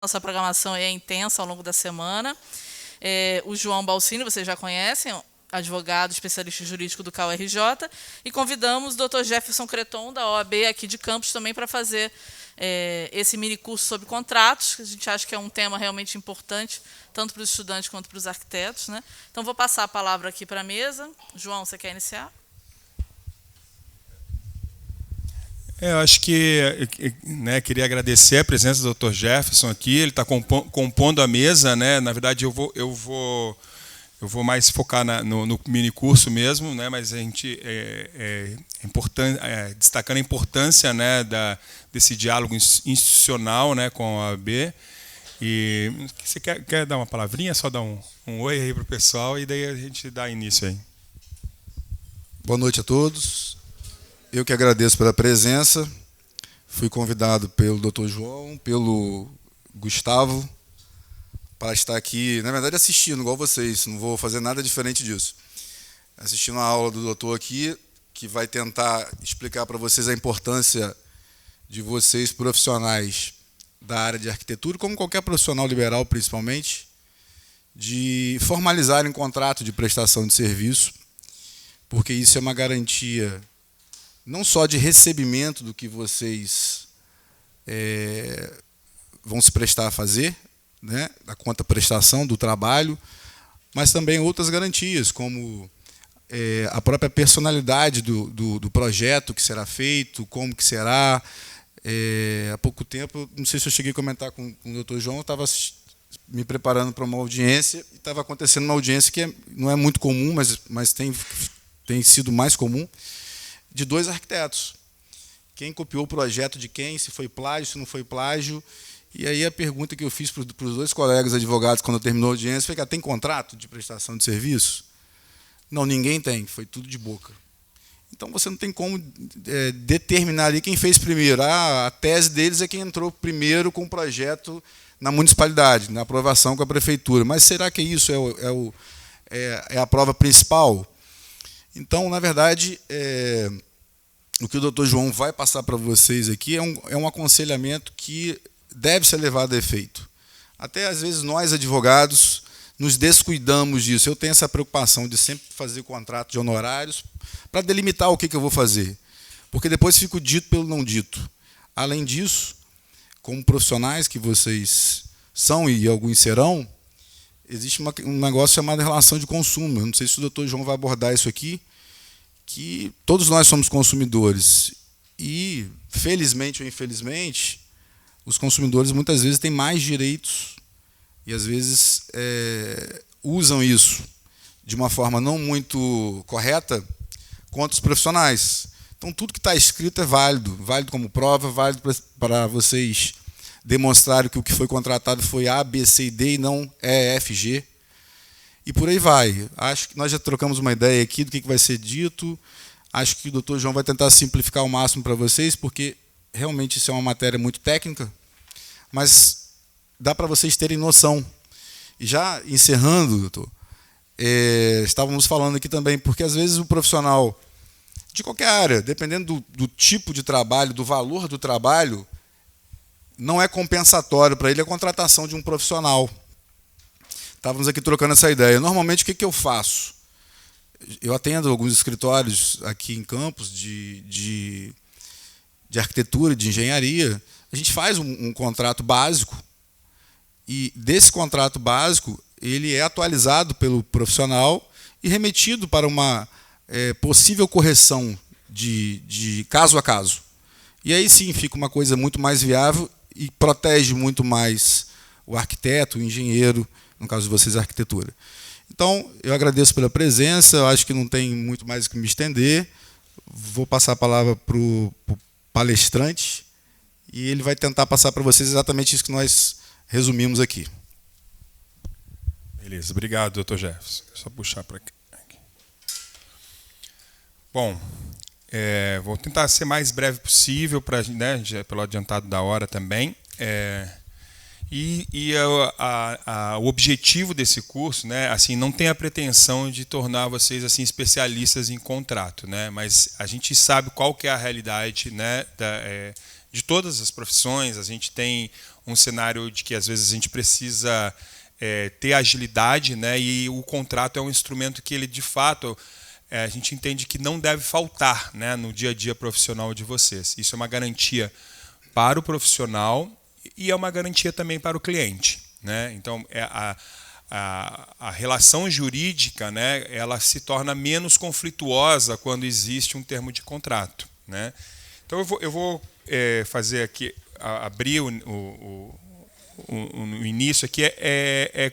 Nossa programação é intensa ao longo da semana. O João Balsini, vocês já conhecem, advogado, especialista jurídico do CAU-RJ, e convidamos o Dr. Jefferson Creton, da OAB aqui de Campos, também para fazer esse mini curso sobre contratos, que a gente acha que é um tema realmente importante, tanto para os estudantes quanto para os arquitetos, né? Então, vou passar a palavra aqui para a mesa. João, você quer iniciar? Eu acho que queria agradecer a presença do Dr. Jefferson aqui. Ele está compondo a mesa, né? Na verdade, eu vou mais focar no mini curso mesmo, né? Mas a gente destacando a importância, né, desse diálogo institucional, né, com a OAB. E você quer dar uma palavrinha, só dar um oi aí para o pessoal e daí a gente dá início aí. Boa noite a todos. Eu que agradeço pela presença. Fui convidado pelo Dr. João, pelo Gustavo, para estar aqui, na verdade, assistindo, igual vocês. Não vou fazer nada diferente disso. Assistindo a aula do doutor aqui, que vai tentar explicar para vocês a importância de vocês, profissionais da área de arquitetura, como qualquer profissional liberal, principalmente, de formalizarem um contrato de prestação de serviço, porque isso é uma garantia não só de recebimento do que vocês vão se prestar a fazer, né, da conta prestação do trabalho, mas também outras garantias, como a própria personalidade do projeto que será feito, como que será. Há pouco tempo, não sei se eu cheguei a comentar com o Dr. João, eu estava me preparando para uma audiência, e estava acontecendo uma audiência que não é muito comum, mas tem sido mais comum, de 2 arquitetos. Quem copiou o projeto de quem, se foi plágio, se não foi plágio. E aí a pergunta que eu fiz para os 2 colegas advogados quando terminou a audiência foi: tem contrato de prestação de serviço? Não, ninguém tem, foi tudo de boca. Então você não tem como determinar ali quem fez primeiro. A tese deles é quem entrou primeiro com o projeto na municipalidade, na aprovação com a prefeitura. Mas será que isso é a prova principal? Então, na verdade, o que o Dr. João vai passar para vocês aqui é um aconselhamento que deve ser levado a efeito. Até, às vezes, nós, advogados, nos descuidamos disso. Eu tenho essa preocupação de sempre fazer contrato de honorários para delimitar o que eu vou fazer, porque depois fico dito pelo não dito. Além disso, como profissionais que vocês são e alguns serão, existe um negócio chamado relação de consumo. Eu não sei se o Dr. João vai abordar isso aqui, que todos nós somos consumidores. E, felizmente ou infelizmente, os consumidores muitas vezes têm mais direitos e, às vezes, usam isso de uma forma não muito correta contra os profissionais. Então, tudo que está escrito é válido como prova, válido para vocês demonstrarem que o que foi contratado foi A, B, C e D e não E, F, G. E por aí vai. Acho que nós já trocamos uma ideia aqui do que vai ser dito. Acho que o Dr. João vai tentar simplificar ao máximo para vocês, porque realmente isso é uma matéria muito técnica, mas dá para vocês terem noção. E já encerrando, doutor, estávamos falando aqui também, porque às vezes o profissional de qualquer área, dependendo do tipo de trabalho, do valor do trabalho, não é compensatório para ele a contratação de um profissional. Estávamos aqui trocando essa ideia. Normalmente, o que eu faço? Eu atendo alguns escritórios aqui em Campos de arquitetura, de engenharia. A gente faz um contrato básico, e desse contrato básico ele é atualizado pelo profissional e remetido para uma possível correção de caso a caso. E aí sim fica uma coisa muito mais viável e protege muito mais o arquiteto, o engenheiro, no caso de vocês, a arquitetura. Então, eu agradeço pela presença, eu acho que não tem muito mais o que me estender. Vou passar a palavra para o palestrante e ele vai tentar passar para vocês exatamente isso que nós resumimos aqui. Beleza, obrigado, Dr. Jefferson. Só puxar para aqui. Bom, vou tentar ser mais breve possível, pelo adiantado da hora também. O objetivo desse curso, né, assim, não tem a pretensão de tornar vocês assim especialistas em contrato, né, mas a gente sabe qual que é a realidade, né, de todas as profissões. A gente tem um cenário de que às vezes a gente precisa ter agilidade, né? E o contrato é um instrumento que ele, de fato, a gente entende que não deve faltar, né, no dia a dia profissional de vocês. Isso é uma garantia para o profissional e é uma garantia também para o cliente, né? Então, a relação jurídica, né, ela se torna menos conflituosa quando existe um termo de contrato, né? Então, eu vou fazer aqui, abrir o início aqui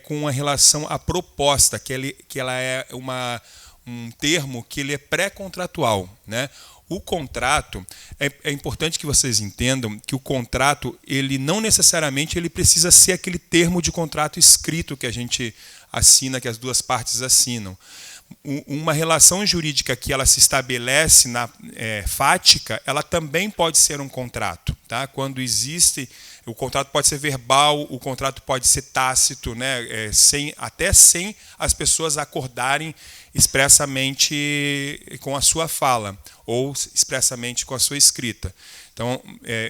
com a relação à proposta, que ela é um termo que ele é pré-contratual, né? O contrato, é importante que vocês entendam que o contrato, ele não necessariamente ele precisa ser aquele termo de contrato escrito que a gente assina, que as duas partes assinam. Uma relação jurídica que ela se estabelece fática, ela também pode ser um contrato, tá? Quando existe, o contrato pode ser verbal, o contrato pode ser tácito, né? Até sem as pessoas acordarem expressamente com a sua fala ou expressamente com a sua escrita. Então,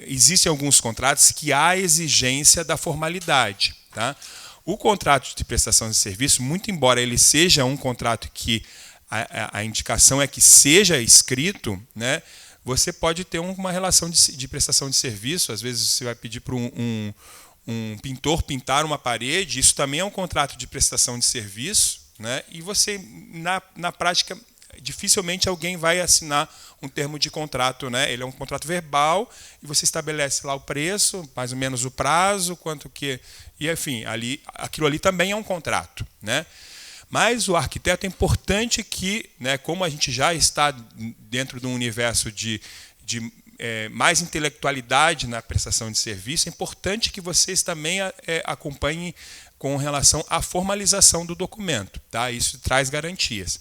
existem alguns contratos que há exigência da formalidade, tá? O contrato de prestação de serviço, muito embora ele seja um contrato que a indicação é que seja escrito, né, você pode ter uma relação de prestação de serviço. Às vezes você vai pedir para um pintor pintar uma parede, isso também é um contrato de prestação de serviço, né, e você, na prática, dificilmente alguém vai assinar um termo de contrato, né? Ele é um contrato verbal e você estabelece lá o preço, mais ou menos o prazo, quanto que... E, enfim, aquilo ali também é um contrato, né? Mas o arquiteto é importante que, né, como a gente já está dentro de um universo de mais intelectualidade na prestação de serviço, é importante que vocês também acompanhem com relação à formalização do documento, tá? Isso traz garantias.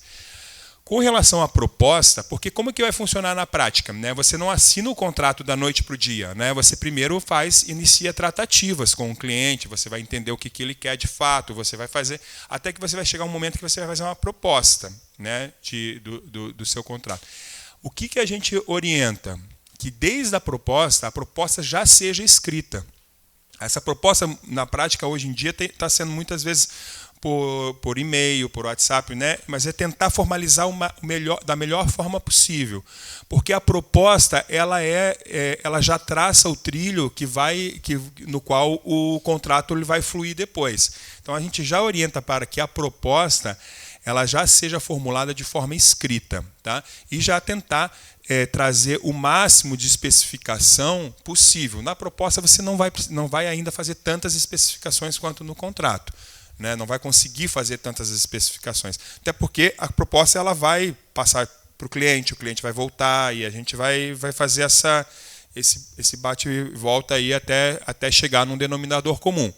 Com relação à proposta, porque como que vai funcionar na prática, né? Você não assina o contrato da noite para o dia, né? Você primeiro inicia tratativas com o cliente, você vai entender o que ele quer de fato, você vai fazer, até que você vai chegar um momento que você vai fazer uma proposta, né, do seu contrato. O que a gente orienta? Que desde a proposta já seja escrita. Essa proposta, na prática, hoje em dia, está sendo muitas vezes por e-mail, por WhatsApp, né? Mas é tentar formalizar da melhor forma possível, porque a proposta ela já traça o trilho no qual o contrato ele vai fluir depois. Então a gente já orienta para que a proposta ela já seja formulada de forma escrita, tá? E já tentar trazer o máximo de especificação possível. Na proposta você não vai ainda fazer tantas especificações quanto no contrato, né? Não vai conseguir fazer tantas especificações, até porque a proposta ela vai passar para o cliente vai voltar e a gente vai fazer esse bate e volta aí até chegar num denominador comum.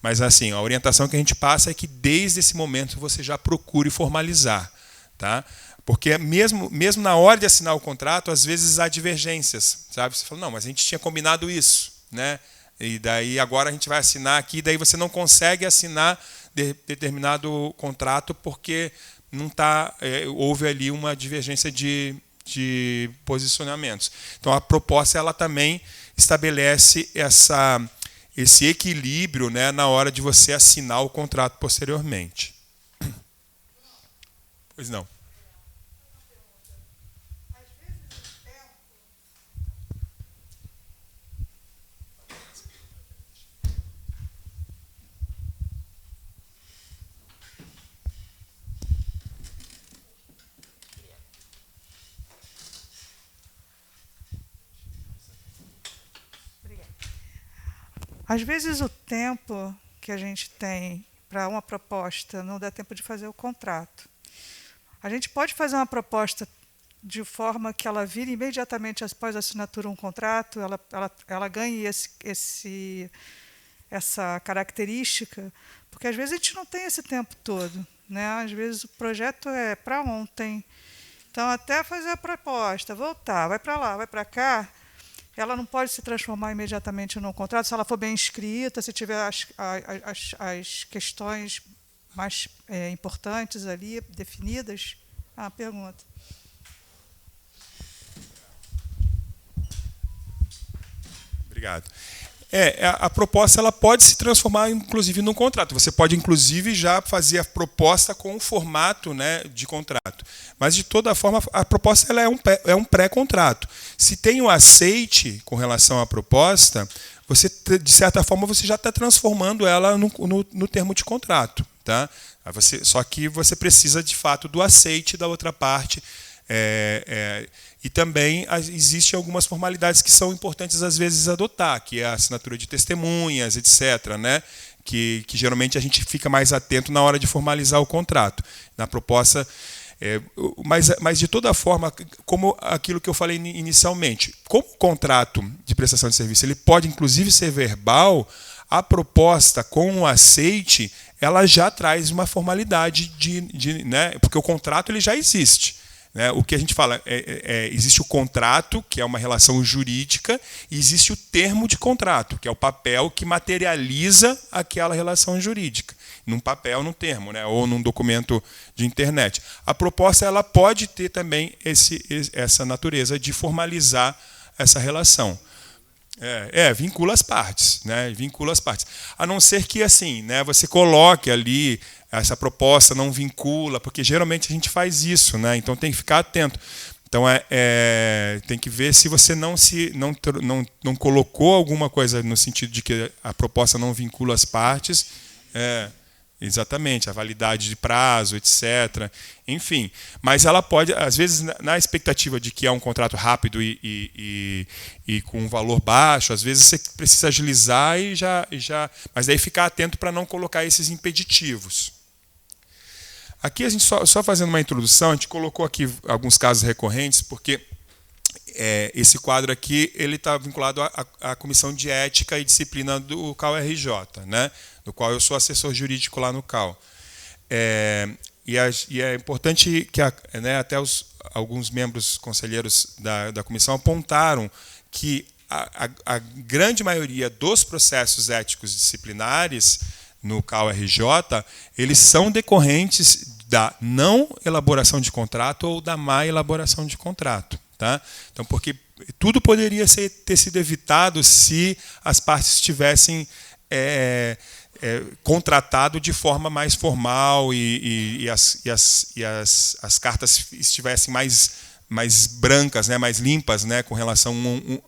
Mas assim, a orientação que a gente passa é que desde esse momento você já procure formalizar, tá? Porque mesmo na hora de assinar o contrato, às vezes há divergências, sabe? Você fala, não, mas a gente tinha combinado isso, né? E daí agora a gente vai assinar aqui, daí você não consegue assinar determinado contrato porque não houve ali uma divergência de posicionamentos. Então a proposta ela também estabelece esse equilíbrio, né, na hora de você assinar o contrato posteriormente. Pois não. Às vezes o tempo que a gente tem para uma proposta não dá tempo de fazer o contrato. A gente pode fazer uma proposta de forma que ela vire imediatamente após a assinatura um contrato, ela ganhe essa característica, porque às vezes a gente não tem esse tempo todo, né? Às vezes o projeto é para ontem. Então, até fazer a proposta, voltar, vai para lá, vai para cá, ela não pode se transformar imediatamente num contrato se ela for bem escrita, se tiver as questões mais importantes ali definidas. Pergunta. Obrigado. A proposta ela pode se transformar, inclusive, num contrato. Você pode, inclusive, já fazer a proposta com o formato, né, de contrato. Mas, de toda forma, a proposta ela é um pré-contrato. Se tem o aceite com relação à proposta, você, de certa forma, você já está transformando ela no termo de contrato. Tá? Só que você precisa, de fato, do aceite da outra parte. E também existem algumas formalidades que são importantes, às vezes, adotar, que é a assinatura de testemunhas, etc., né? que geralmente a gente fica mais atento na hora de formalizar o contrato. Na proposta, mas, de toda forma, como aquilo que eu falei inicialmente, como o contrato de prestação de serviço ele pode, inclusive, ser verbal, a proposta com o aceite ela já traz uma formalidade, né? Porque o contrato ele já existe. O que a gente fala, existe o contrato, que é uma relação jurídica, e existe o termo de contrato, que é o papel que materializa aquela relação jurídica, num papel, num termo, né? Ou num documento de internet. A proposta ela pode ter também essa natureza de formalizar essa relação. Vincula as partes, né? Vincula as partes. A não ser que assim, né, você coloque ali essa proposta não vincula, porque geralmente a gente faz isso, né? Então tem que ficar atento. Então tem que ver se você não colocou alguma coisa no sentido de que a proposta não vincula as partes. Exatamente, a validade de prazo, etc. Enfim, mas ela pode, às vezes, na expectativa de que é um contrato rápido e com um valor baixo, às vezes você precisa agilizar e já. Mas daí ficar atento para não colocar esses impeditivos. Aqui a gente só fazendo uma introdução, a gente colocou aqui alguns casos recorrentes, porque esse quadro aqui ele está vinculado à Comissão de Ética e Disciplina do CAU-RJ, né? Do qual eu sou assessor jurídico lá no CAU. E é importante que até alguns membros conselheiros da comissão apontaram que a grande maioria dos processos éticos disciplinares no CAU-RJ, eles são decorrentes da não elaboração de contrato ou da má elaboração de contrato. Tá? Então, porque tudo poderia ter sido evitado se as partes tivessem contratado de forma mais formal e as cartas estivessem mais brancas, né, mais limpas, né, com relação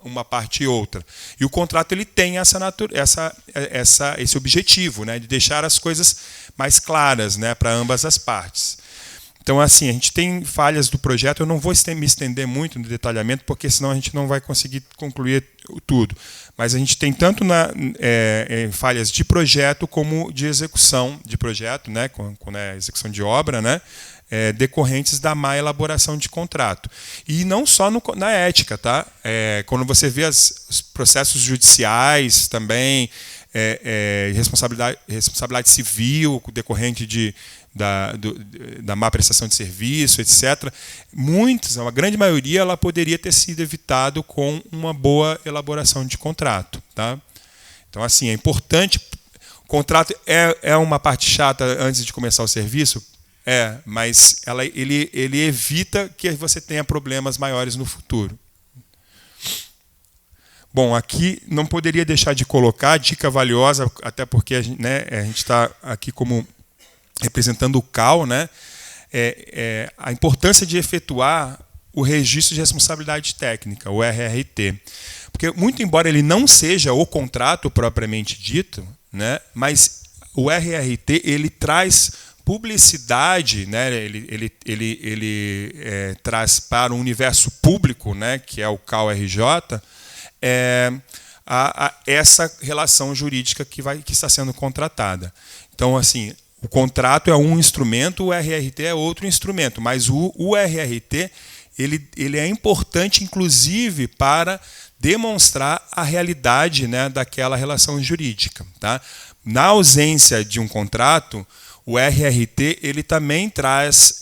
a uma parte e outra. E o contrato ele tem esse objetivo, né, de deixar as coisas mais claras, né, para ambas as partes. Então, assim, a gente tem falhas do projeto, eu não vou me estender muito no detalhamento, porque senão a gente não vai conseguir concluir tudo. Mas a gente tem tanto falhas de projeto como de execução de projeto, né, quando é execução de obra, né, decorrentes da má elaboração de contrato. E não só na ética, tá? Quando você vê os processos judiciais também, responsabilidade civil decorrente da má prestação de serviço, etc. Uma grande maioria, ela poderia ter sido evitado com uma boa elaboração de contrato. Tá? Então, assim, é importante. O contrato é uma parte chata antes de começar o serviço? Mas ele evita que você tenha problemas maiores no futuro. Bom, aqui não poderia deixar de colocar dica valiosa, até porque a gente está aqui como representando o CAU, né? A importância de efetuar o registro de responsabilidade técnica, o RRT. Porque, muito embora ele não seja o contrato propriamente dito, né, mas o RRT ele traz publicidade, né, ele traz para o universo público, né, que é o CAU-RJ, essa relação jurídica que está sendo contratada. Então, assim, o contrato é um instrumento, o RRT é outro instrumento, mas o RRT ele é importante, inclusive, para demonstrar a realidade, né, daquela relação jurídica. Tá? Na ausência de um contrato, o RRT ele também traz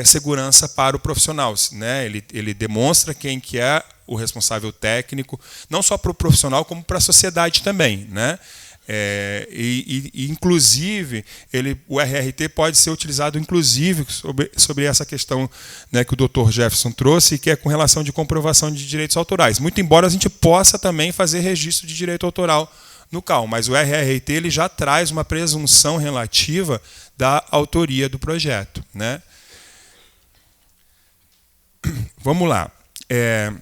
segurança para o profissional. Né? Ele demonstra quem que é o responsável técnico, não só para o profissional, como para a sociedade também. Né? Inclusive, o RRT pode ser utilizado, inclusive, sobre essa questão, né, que o Dr. Jefferson trouxe, que é com relação de comprovação de direitos autorais. Muito embora a gente possa também fazer registro de direito autoral no CAL, mas o RRT ele já traz uma presunção relativa da autoria do projeto, né? Vamos lá. É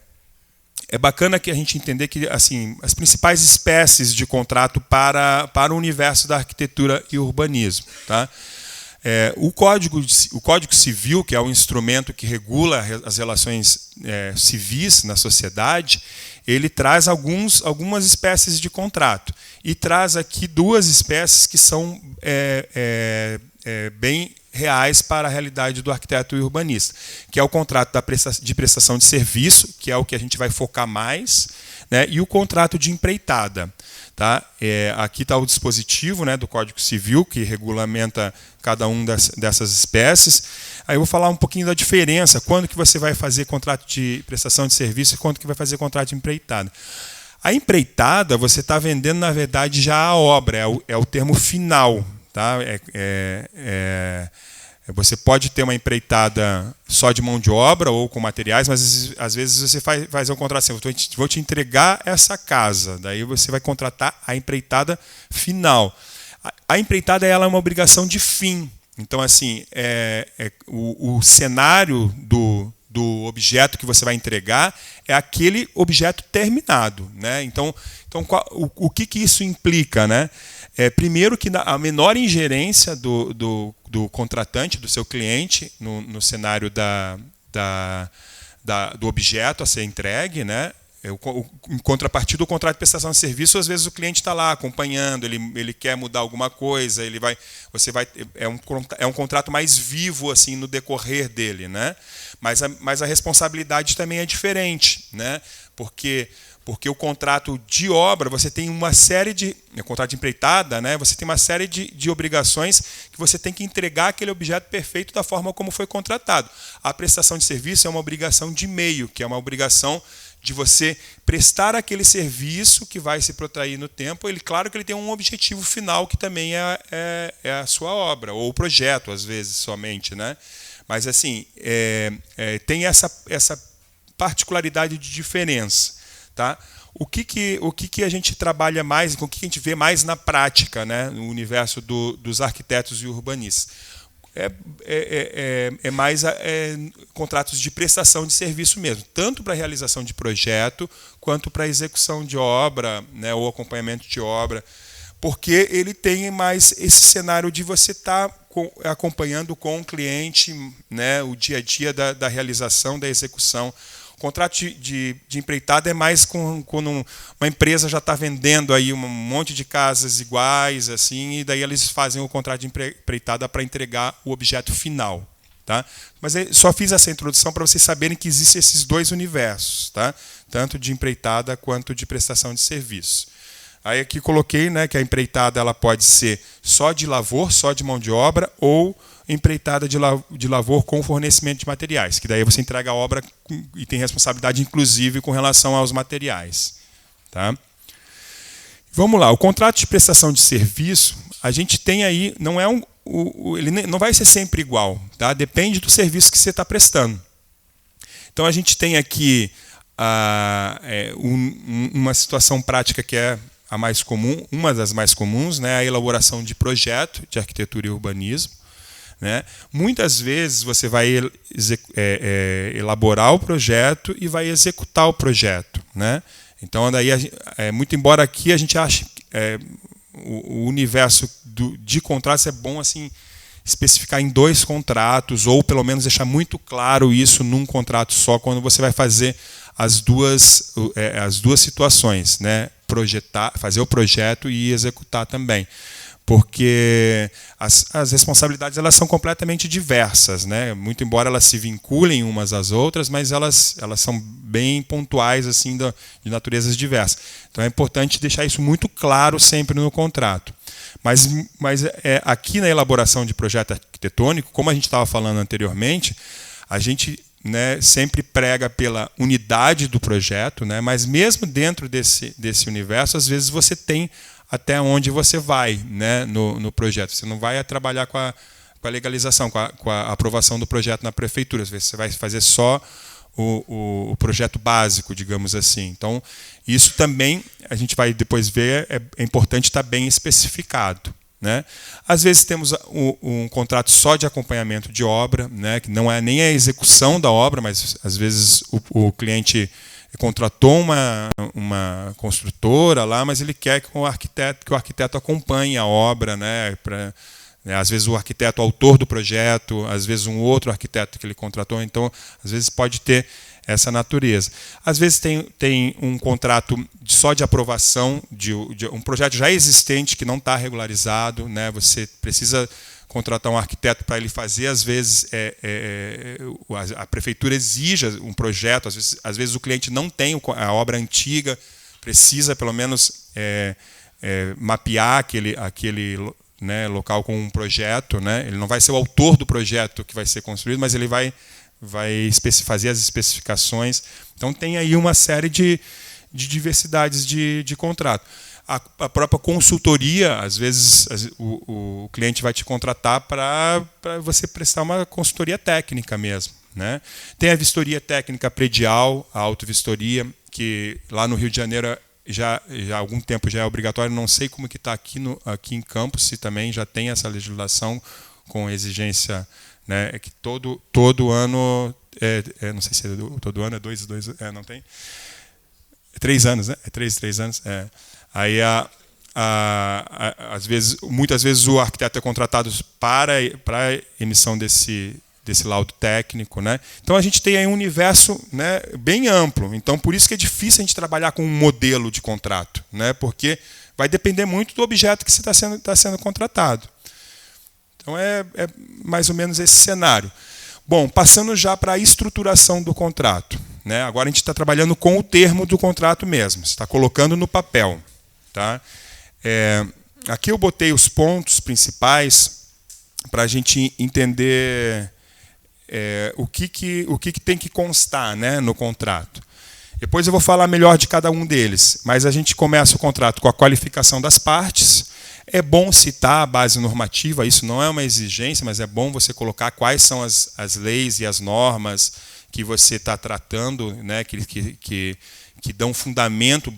bacana que a gente entender que assim, as principais espécies de contrato para o universo da arquitetura e urbanismo. Tá? O Código Civil, que é o instrumento que regula as relações civis na sociedade, ele traz algumas espécies de contrato. E traz aqui duas espécies que são bem reais para a realidade do arquiteto e urbanista, que é o contrato de prestação de serviço, que é o que a gente vai focar mais, né, e o contrato de empreitada. Tá? Aqui está o dispositivo, né, do Código Civil, que regulamenta cada uma dessas espécies. Aí eu vou falar um pouquinho da diferença, quando que você vai fazer contrato de prestação de serviço e quando que vai fazer contrato de empreitada. A empreitada, você está vendendo, na verdade, já a obra, é o termo final. Tá? Você pode ter uma empreitada só de mão de obra ou com materiais, mas às vezes você faz um contrato assim, vou te entregar essa casa, daí você vai contratar a empreitada final. A empreitada ela é uma obrigação de fim. Então, assim, o cenário do objeto que você vai entregar é aquele objeto terminado. Né? Então o que isso implica? Né? Primeiro, que a menor ingerência do contratante, do seu cliente, no cenário do objeto a ser entregue, né? Em contrapartida do contrato de prestação de serviço, às vezes o cliente está lá acompanhando, ele quer mudar alguma coisa, é um contrato mais vivo assim no decorrer dele, né? Mas a responsabilidade também é diferente, né? Porque o contrato de obra, você tem uma série de... O contrato de empreitada, né, você tem uma série de obrigações que você tem que entregar aquele objeto perfeito da forma como foi contratado. A prestação de serviço é uma obrigação de meio, que é uma obrigação de você prestar aquele serviço que vai se protrair no tempo. Claro que ele tem um objetivo final, que também é a sua obra, ou o projeto, às vezes, somente. Né? Mas, assim, tem essa particularidade de diferença. Tá? O que a gente trabalha mais, o que a gente vê mais na prática, né, no universo dos arquitetos e urbanistas? Mais contratos de prestação de serviço mesmo, tanto para a realização de projeto, quanto para a execução de obra, né, ou acompanhamento de obra, porque ele tem mais esse cenário de você estar acompanhando com o cliente, né, o dia a dia da realização, da execução. O contrato de empreitada é mais quando uma empresa já está vendendo aí um monte de casas iguais, assim, e daí eles fazem o contrato de empreitada para entregar o objeto final. Tá? Mas só fiz essa introdução para vocês saberem que existem esses dois universos, tá? Tanto de empreitada quanto de prestação de serviço. Aí aqui coloquei, né, que a empreitada ela pode ser só de lavor, só de mão de obra, ou empreitada de lavor com fornecimento de materiais, que daí você entrega a obra e tem responsabilidade, inclusive, com relação aos materiais. Tá? Vamos lá, o contrato de prestação de serviço, a gente tem aí, ele não vai ser sempre igual, tá? Depende do serviço que você está prestando. Então a gente tem aqui uma situação prática que é a mais comum, uma das mais comuns, né? A elaboração de projeto de arquitetura e urbanismo. Né? Muitas vezes você vai elaborar o projeto e vai executar o projeto. Né? Então, daí, muito embora aqui a gente ache o universo de contratos é bom assim, especificar em 2 contratos, ou pelo menos deixar muito claro isso num contrato só, quando você vai fazer as duas situações, né? Fazer o projeto e executar também. Porque as responsabilidades elas são completamente diversas, né? Muito embora elas se vinculem umas às outras, mas elas são bem pontuais assim, de naturezas diversas. Então é importante deixar isso muito claro sempre no contrato. Mas aqui na elaboração de projeto arquitetônico, como a gente estava falando anteriormente, a gente, né, sempre prega pela unidade do projeto, né? Mas mesmo dentro desse universo, às vezes você tem até onde você vai, né, no projeto. Você não vai trabalhar com a legalização, com a aprovação do projeto na prefeitura. Às vezes você vai fazer só o projeto básico, digamos assim. Então, isso também, a gente vai depois ver, é importante estar bem especificado, né? Às vezes temos um contrato só de acompanhamento de obra, né, que não é nem a execução da obra, mas às vezes o cliente contratou uma construtora lá, mas ele quer que o arquiteto acompanhe a obra, né, às vezes o arquiteto autor do projeto, às vezes um outro arquiteto que ele contratou, então às vezes pode ter essa natureza. Às vezes tem um contrato só de aprovação de um projeto já existente que não está regularizado, né? Você precisa contratar um arquiteto para ele fazer, às vezes a prefeitura exige um projeto, às vezes o cliente não tem a obra antiga, precisa pelo menos mapear aquele né, local com um projeto, né? Ele não vai ser o autor do projeto que vai ser construído, mas ele vai fazer as especificações. Então tem aí uma série de diversidades de contrato. A própria consultoria, às vezes o cliente vai te contratar para você prestar uma consultoria técnica mesmo, né? Tem a vistoria técnica predial, a autovistoria, que lá no Rio de Janeiro já há algum tempo já é obrigatório. Não sei como que está aqui em Campos, se também já tem essa legislação com exigência, né, é que todo ano, não sei se todo ano é dois, não tem? 3 anos, né? 3 anos. Aí, muitas vezes o arquiteto é contratado para emissão desse laudo técnico, né? Então a gente tem aí um universo, né, bem amplo. Então por isso que é difícil a gente trabalhar com um modelo de contrato, né? Porque vai depender muito do objeto que você está sendo contratado. Então é mais ou menos esse cenário. Bom, passando já para a estruturação do contrato, né? Agora a gente está trabalhando com o termo do contrato mesmo. Você está colocando no papel, tá? Aqui eu botei os pontos principais para a gente entender o que tem que constar, né, no contrato. Depois eu vou falar melhor de cada um deles, mas a gente começa o contrato com a qualificação das partes. É bom citar a base normativa, isso não é uma exigência, mas é bom você colocar quais são as leis e as normas que você está tratando, né, que dão fundamento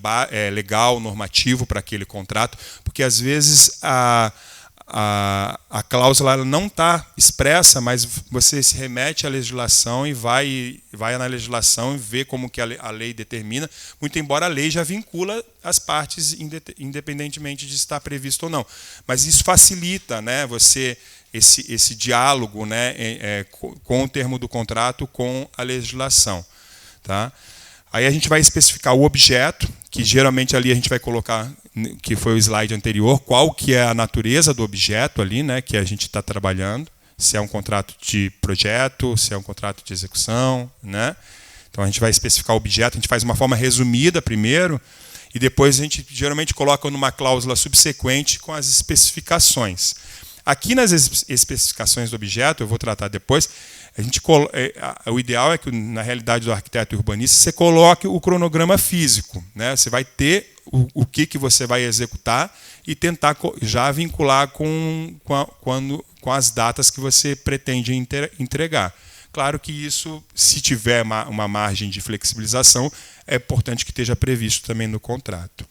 legal, normativo para aquele contrato, porque às vezes a cláusula ela não está expressa, mas você se remete à legislação e vai na legislação e vê como que a lei determina, muito embora a lei já vincula as partes independentemente de estar previsto ou não. Mas isso facilita, né, esse diálogo, né, com o termo do contrato com a legislação. Tá? Aí a gente vai especificar o objeto, que geralmente ali a gente vai colocar, que foi o slide anterior, qual que é a natureza do objeto ali, né, que a gente está trabalhando, se é um contrato de projeto, se é um contrato de execução, né? Então a gente vai especificar o objeto, a gente faz uma forma resumida primeiro, e depois a gente geralmente coloca numa cláusula subsequente com as especificações. Aqui nas especificações do objeto, eu vou tratar depois, o ideal é que, na realidade do arquiteto e urbanista, você coloque o cronograma físico, né? Você vai ter o que você vai executar e tentar já vincular com as datas que você pretende entregar. Claro que isso, se tiver uma margem de flexibilização, é importante que esteja previsto também no contrato.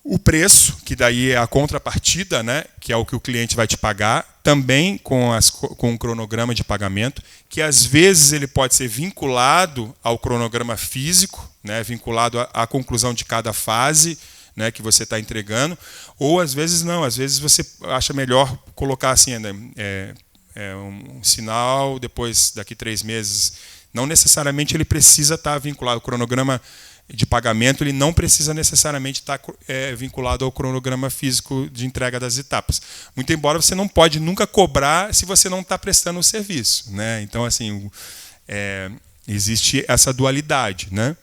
O preço, que daí é a contrapartida, né, que é o que o cliente vai te pagar, também com o cronograma de pagamento, que às vezes ele pode ser vinculado ao cronograma físico, né, vinculado à conclusão de cada fase, né, que você está entregando, ou às vezes não, às vezes você acha melhor colocar assim, né, um sinal, depois daqui 3 meses. Não necessariamente ele precisa estar vinculado ao cronograma de pagamento, ele não precisa necessariamente estar vinculado ao cronograma físico de entrega das etapas. Muito embora você não pode nunca cobrar se você não está prestando o serviço, né? Então, assim, existe essa dualidade, né?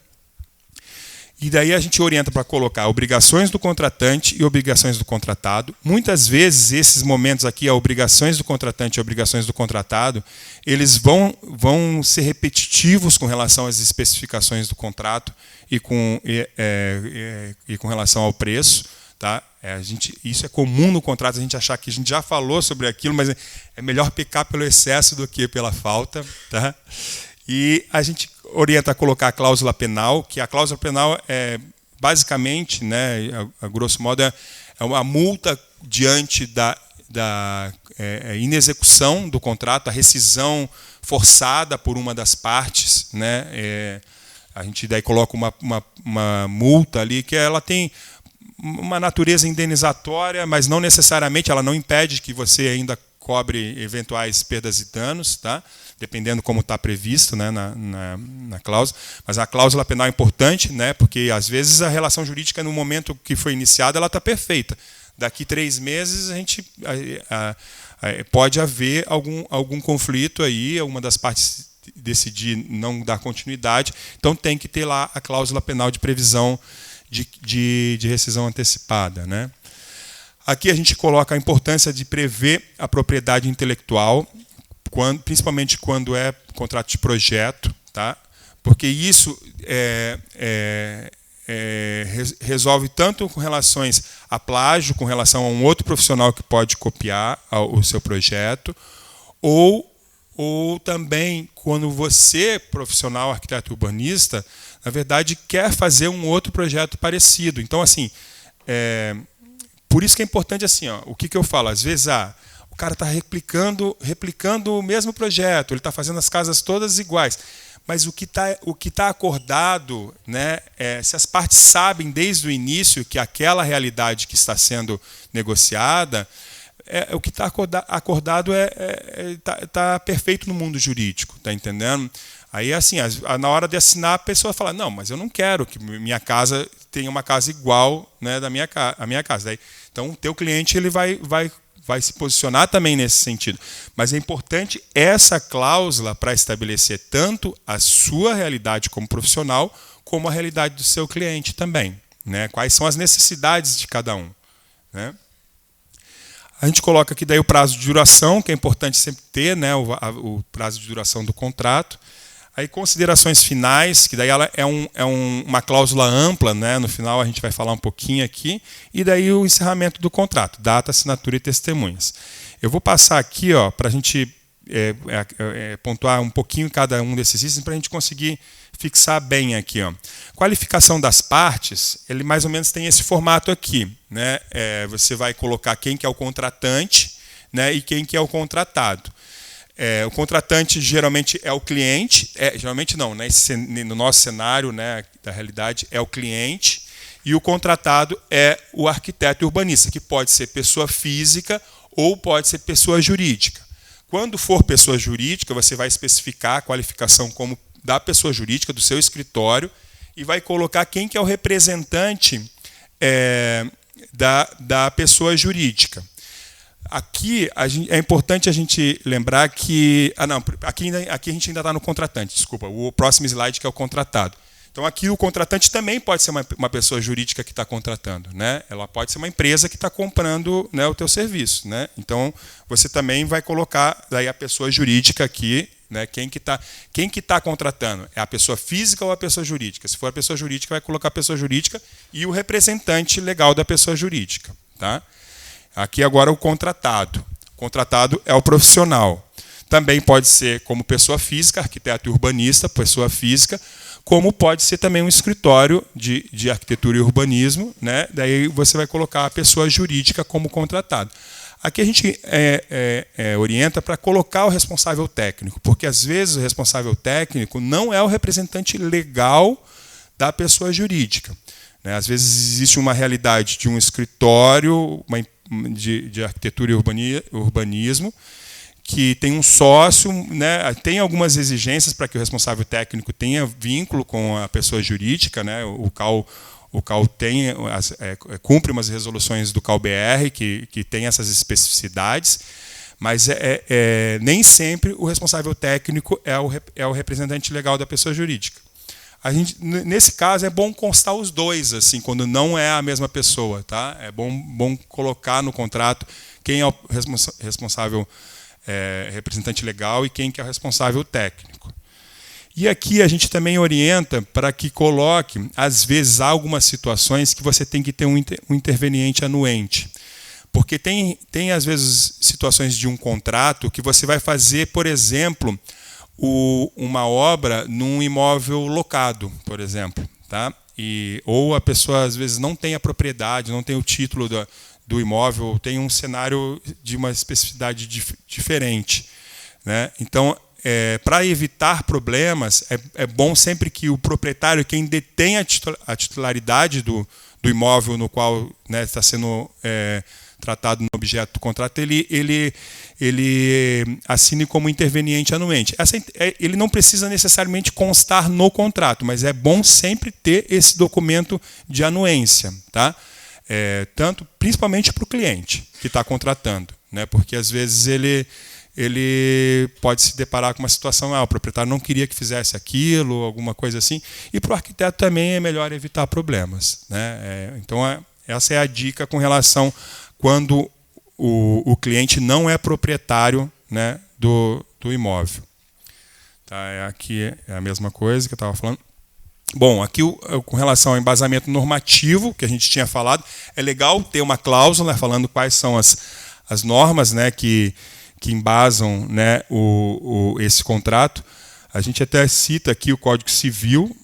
E daí a gente orienta para colocar obrigações do contratante e obrigações do contratado. Muitas vezes, esses momentos aqui, obrigações do contratante e obrigações do contratado, eles vão ser repetitivos com relação às especificações do contrato e com relação ao preço. Tá? Isso é comum no contrato, a gente achar que a gente já falou sobre aquilo, mas é melhor pecar pelo excesso do que pela falta. Tá? E a gente orienta a colocar a cláusula penal, que a cláusula penal é basicamente, né, a grosso modo, é uma multa diante da inexecução do contrato, a rescisão forçada por uma das partes, né? A gente daí coloca uma multa ali que ela tem uma natureza indenizatória, mas não necessariamente, ela não impede que você ainda cobre eventuais perdas e danos, tá? Dependendo como está previsto, né, na cláusula. Mas a cláusula penal é importante, né, porque às vezes a relação jurídica no momento que foi iniciada ela está perfeita. Daqui 3 meses a gente pode haver algum conflito aí, uma das partes decidir não dar continuidade, então tem que ter lá a cláusula penal de previsão de rescisão antecipada, né? Aqui a gente coloca a importância de prever a propriedade intelectual, principalmente quando é contrato de projeto, tá? Porque isso resolve tanto com relações a plágio, com relação a um outro profissional que pode copiar o seu projeto, ou também quando você, profissional, arquiteto urbanista, na verdade, quer fazer um outro projeto parecido. Então, assim, por isso que é importante, assim, ó, o que eu falo? Às vezes, o cara está replicando o mesmo projeto, ele está fazendo as casas todas iguais. Mas o que tá acordado, né, se as partes sabem desde o início que aquela realidade que está sendo negociada, o que está acordado tá perfeito no mundo jurídico, tá entendendo? Aí, assim, na hora de assinar, a pessoa fala, não, mas eu não quero que minha casa tenha uma casa igual, né, a minha casa. Daí, então, o teu cliente ele vai se posicionar também nesse sentido. Mas é importante essa cláusula para estabelecer tanto a sua realidade como profissional, como a realidade do seu cliente também, né? Quais são as necessidades de cada um, né? A gente coloca aqui daí o prazo de duração, que é importante sempre ter, né, o prazo de duração do contrato. Aí considerações finais, que daí ela uma cláusula ampla, né? No final a gente vai falar um pouquinho aqui, e daí o encerramento do contrato, data, assinatura e testemunhas. Eu vou passar aqui para a gente pontuar um pouquinho cada um desses itens para a gente conseguir fixar bem aqui. Qualificação das partes, ele mais ou menos tem esse formato aqui, né? Você vai colocar quem que é o contratante, né, e quem que é o contratado. O contratante geralmente é o cliente, geralmente não, né, no nosso cenário, né, da realidade, é o cliente, e o contratado é o arquiteto e urbanista, que pode ser pessoa física ou pode ser pessoa jurídica. Quando for pessoa jurídica, você vai especificar a qualificação como da pessoa jurídica, do seu escritório, e vai colocar quem que é o representante da pessoa jurídica. Aqui é importante a gente lembrar que... aqui a gente ainda está no contratante, desculpa, o próximo slide que é o contratado. Então, aqui o contratante também pode ser uma pessoa jurídica que está contratando, né? Ela pode ser uma empresa que está comprando, né, o teu serviço, né? Então, você também vai colocar daí a pessoa jurídica aqui, né? Quem que tá contratando? É a pessoa física ou a pessoa jurídica? Se for a pessoa jurídica, vai colocar a pessoa jurídica e o representante legal da pessoa jurídica, tá? Aqui agora o contratado. O contratado é o profissional. Também pode ser como pessoa física, arquiteto e urbanista, pessoa física, como pode ser também um escritório de arquitetura e urbanismo, né? Daí você vai colocar a pessoa jurídica como contratado. Aqui a gente orienta para colocar o responsável técnico, porque às vezes o responsável técnico não é o representante legal da pessoa jurídica, né? Às vezes existe uma realidade de um escritório de arquitetura e urbanismo, que tem um sócio, né, tem algumas exigências para que o responsável técnico tenha vínculo com a pessoa jurídica, né? O CAL cumpre umas resoluções do CAL-BR que tem essas especificidades, mas nem sempre o responsável técnico é o representante legal da pessoa jurídica. Nesse caso, é bom constar os dois, assim, quando não é a mesma pessoa, tá? É bom colocar no contrato quem é o responsável representante legal e quem que é o responsável técnico. E aqui a gente também orienta para que coloque, às vezes, há algumas situações que você tem que ter um interveniente anuente. Porque tem, às vezes, situações de um contrato que você vai fazer, por exemplo, uma obra num imóvel locado, por exemplo. Tá? Ou a pessoa, às vezes, não tem a propriedade, não tem o título do imóvel, tem um cenário de uma especificidade diferente. Né? Então, para evitar problemas, é bom sempre que o proprietário, quem detém a titularidade do imóvel no qual, né, está sendo tratado no objeto do contrato, ele assine como interveniente anuente. Ele não precisa necessariamente constar no contrato, mas é bom sempre ter esse documento de anuência, tá? Principalmente para o cliente que está contratando, né? Porque às vezes ele pode se deparar com uma situação, o proprietário não queria que fizesse aquilo, alguma coisa assim, e para o arquiteto também é melhor evitar problemas, né? Então, essa é a dica com relação quando o cliente não é proprietário, né, do imóvel. Tá, aqui é a mesma coisa que eu estava falando. Bom, aqui com relação ao embasamento normativo, que a gente tinha falado, é legal ter uma cláusula falando quais são as normas, né, que embasam, né, esse contrato. A gente até cita aqui o Código Civil,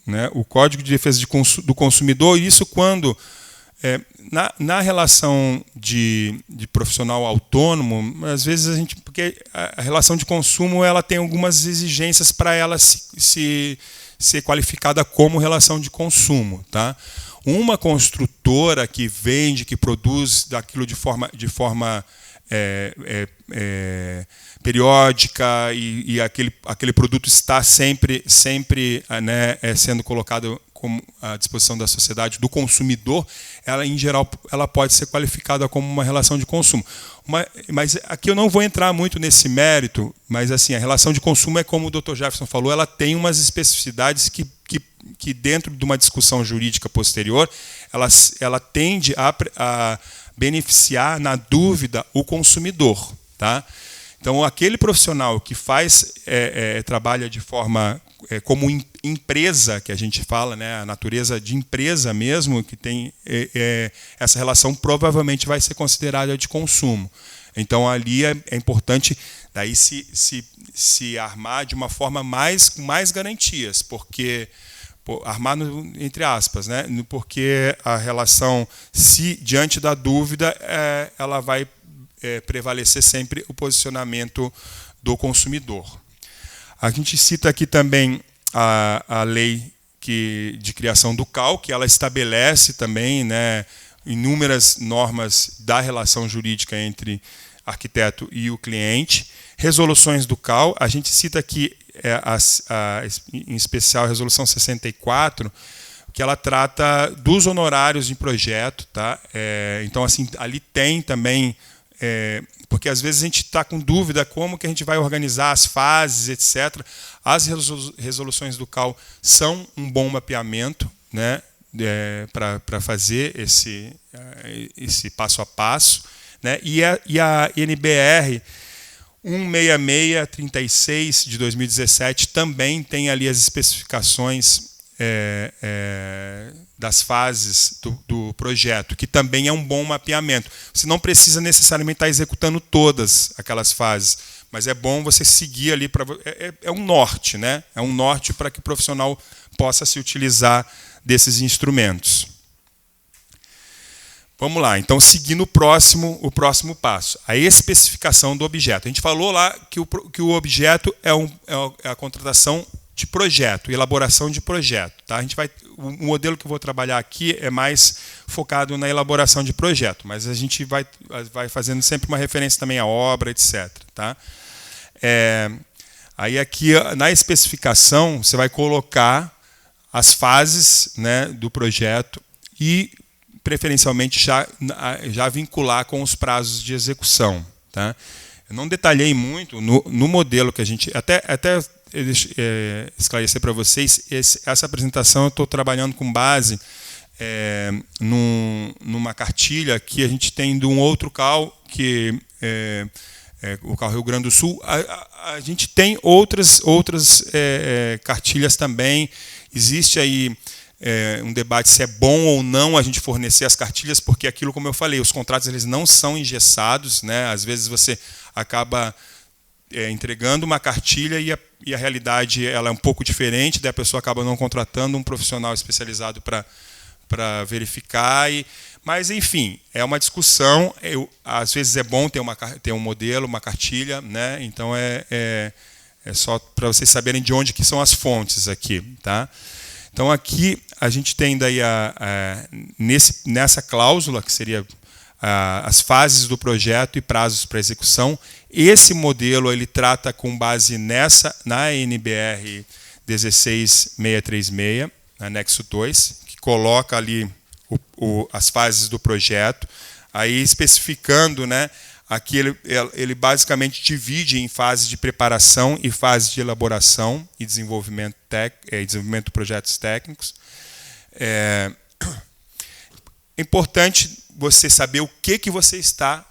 né, o Código de Defesa do Consumidor, e isso quando, na relação de profissional autônomo, às vezes porque a relação de consumo ela tem algumas exigências para ela ser qualificada como relação de consumo. Tá? Uma construtora que vende, que produz daquilo de forma periódica e aquele produto está sempre né, sendo colocado à disposição da sociedade, do consumidor, ela em geral ela pode ser qualificada como uma relação de consumo. Mas aqui eu não vou entrar muito nesse mérito, mas assim, a relação de consumo é como o Dr. Jefferson falou, ela tem umas especificidades que dentro de uma discussão jurídica posterior, ela tende a beneficiar, na dúvida, o consumidor. Tá? Então, aquele profissional que trabalha de forma como empresa, que a gente fala, né, a natureza de empresa mesmo, que tem essa relação, provavelmente vai ser considerada de consumo. Então, ali é importante daí se armar de uma forma com mais garantias, porque armar entre aspas, né? Porque a relação, se diante da dúvida, ela vai prevalecer sempre o posicionamento do consumidor. A gente cita aqui também a lei de criação do CAL, que ela estabelece também, né, inúmeras normas da relação jurídica entre arquiteto e o cliente. Resoluções do CAL, a gente cita aqui, em especial, a Resolução 64, que ela trata dos honorários de projeto. Tá? Então, assim, ali tem também, porque às vezes a gente está com dúvida como que a gente vai organizar as fases, etc. As resoluções do CAL são um bom mapeamento, né, para fazer esse passo a passo. Né? E a NBR 16636 de 2017 também tem ali as especificações das fases do projeto, que também é um bom mapeamento. Você não precisa necessariamente estar executando todas aquelas fases, mas é bom você seguir ali é um norte, né? É um norte para que o profissional possa se utilizar desses instrumentos. Vamos lá, então, seguindo o próximo passo, a especificação do objeto. A gente falou lá que o objeto é a contratação de projeto, elaboração de projeto. Tá? O modelo que eu vou trabalhar aqui é mais focado na elaboração de projeto, mas a gente vai fazendo sempre uma referência também à obra, etc. Tá? Aí aqui, na especificação, você vai colocar as fases, né, do projeto e preferencialmente já vincular com os prazos de execução. Tá? Eu não detalhei muito no modelo que a gente... Até esclarecer para vocês, essa apresentação eu estou trabalhando com base numa cartilha que a gente tem de um outro CAL, que o CAU Rio Grande do Sul. A gente tem outras cartilhas também. Existe aí um debate se é bom ou não a gente fornecer as cartilhas, porque aquilo, como eu falei, os contratos eles não são engessados, né? Às vezes você acaba entregando uma cartilha e a realidade ela é um pouco diferente, daí a pessoa acaba não contratando um profissional especializado para verificar. Mas, enfim, é uma discussão. Às vezes é bom ter um modelo, uma cartilha, né? Então é só para vocês saberem de onde que são as fontes aqui, tá? Então aqui a gente tem daí nessa cláusula, que seria as fases do projeto e prazos para execução. Esse modelo ele trata com base na NBR 16636, anexo 2, que coloca ali as fases do projeto, aí especificando, né, aqui ele basicamente divide em fases de preparação e fases de elaboração e desenvolvimento de projetos técnicos. É importante você saber o que você está,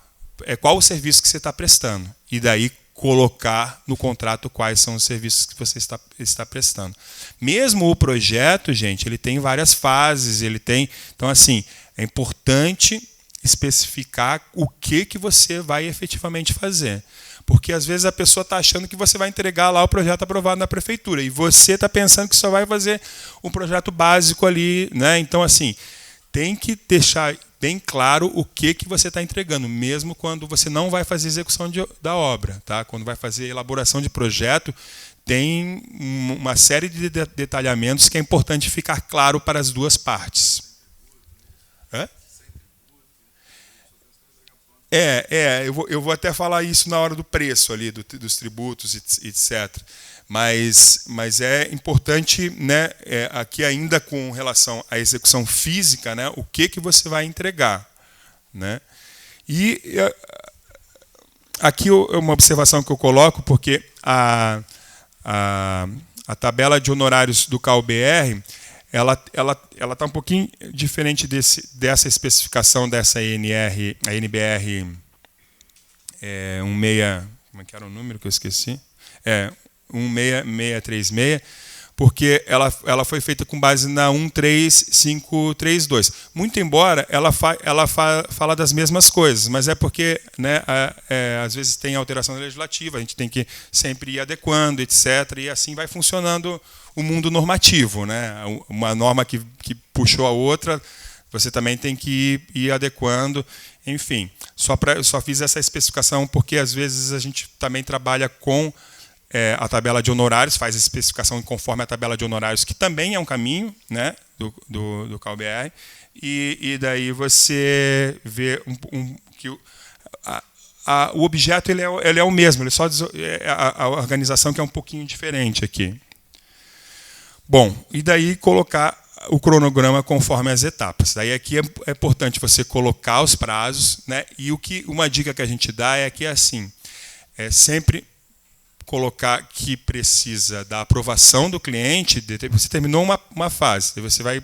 qual o serviço que você está prestando, e daí colocar no contrato quais são os serviços que você está prestando. Mesmo o projeto, gente, ele tem várias fases, então assim, é importante especificar o que você vai efetivamente fazer. Porque às vezes a pessoa está achando que você vai entregar lá o projeto aprovado na prefeitura e você está pensando que só vai fazer um projeto básico ali, né? Então assim, tem que deixar bem claro o que você está entregando, mesmo quando você não vai fazer execução da obra, tá? Quando vai fazer elaboração de projeto, tem uma série de detalhamentos que é importante ficar claro para as duas partes. Hã? Eu vou até falar isso na hora do preço ali, dos tributos, etc. Mas é importante, né, aqui ainda com relação à execução física, né, o que você vai entregar, né? E aqui uma observação que eu coloco, porque a tabela de honorários do CAU-BR, ela está um pouquinho diferente dessa especificação dessa NBR 16, como é que era o número que eu esqueci? 16636, porque ela foi feita com base na 13532. Muito embora ela fala das mesmas coisas, mas é porque, né, às vezes tem alteração legislativa, a gente tem que sempre ir adequando, etc. E assim vai funcionando o mundo normativo, né? Uma norma que puxou a outra, você também tem que ir adequando. Enfim, só fiz essa especificação porque às vezes a gente também trabalha com a tabela de honorários, faz a especificação conforme a tabela de honorários, que também é um caminho, né, do CAU-BR, e daí você vê que o objeto ele é o mesmo, ele só a organização que é um pouquinho diferente aqui. Bom, e daí colocar o cronograma conforme as etapas. Daí aqui é importante você colocar os prazos, né, e uma dica que a gente dá é que assim, sempre colocar que precisa da aprovação do cliente. Você terminou uma fase, você vai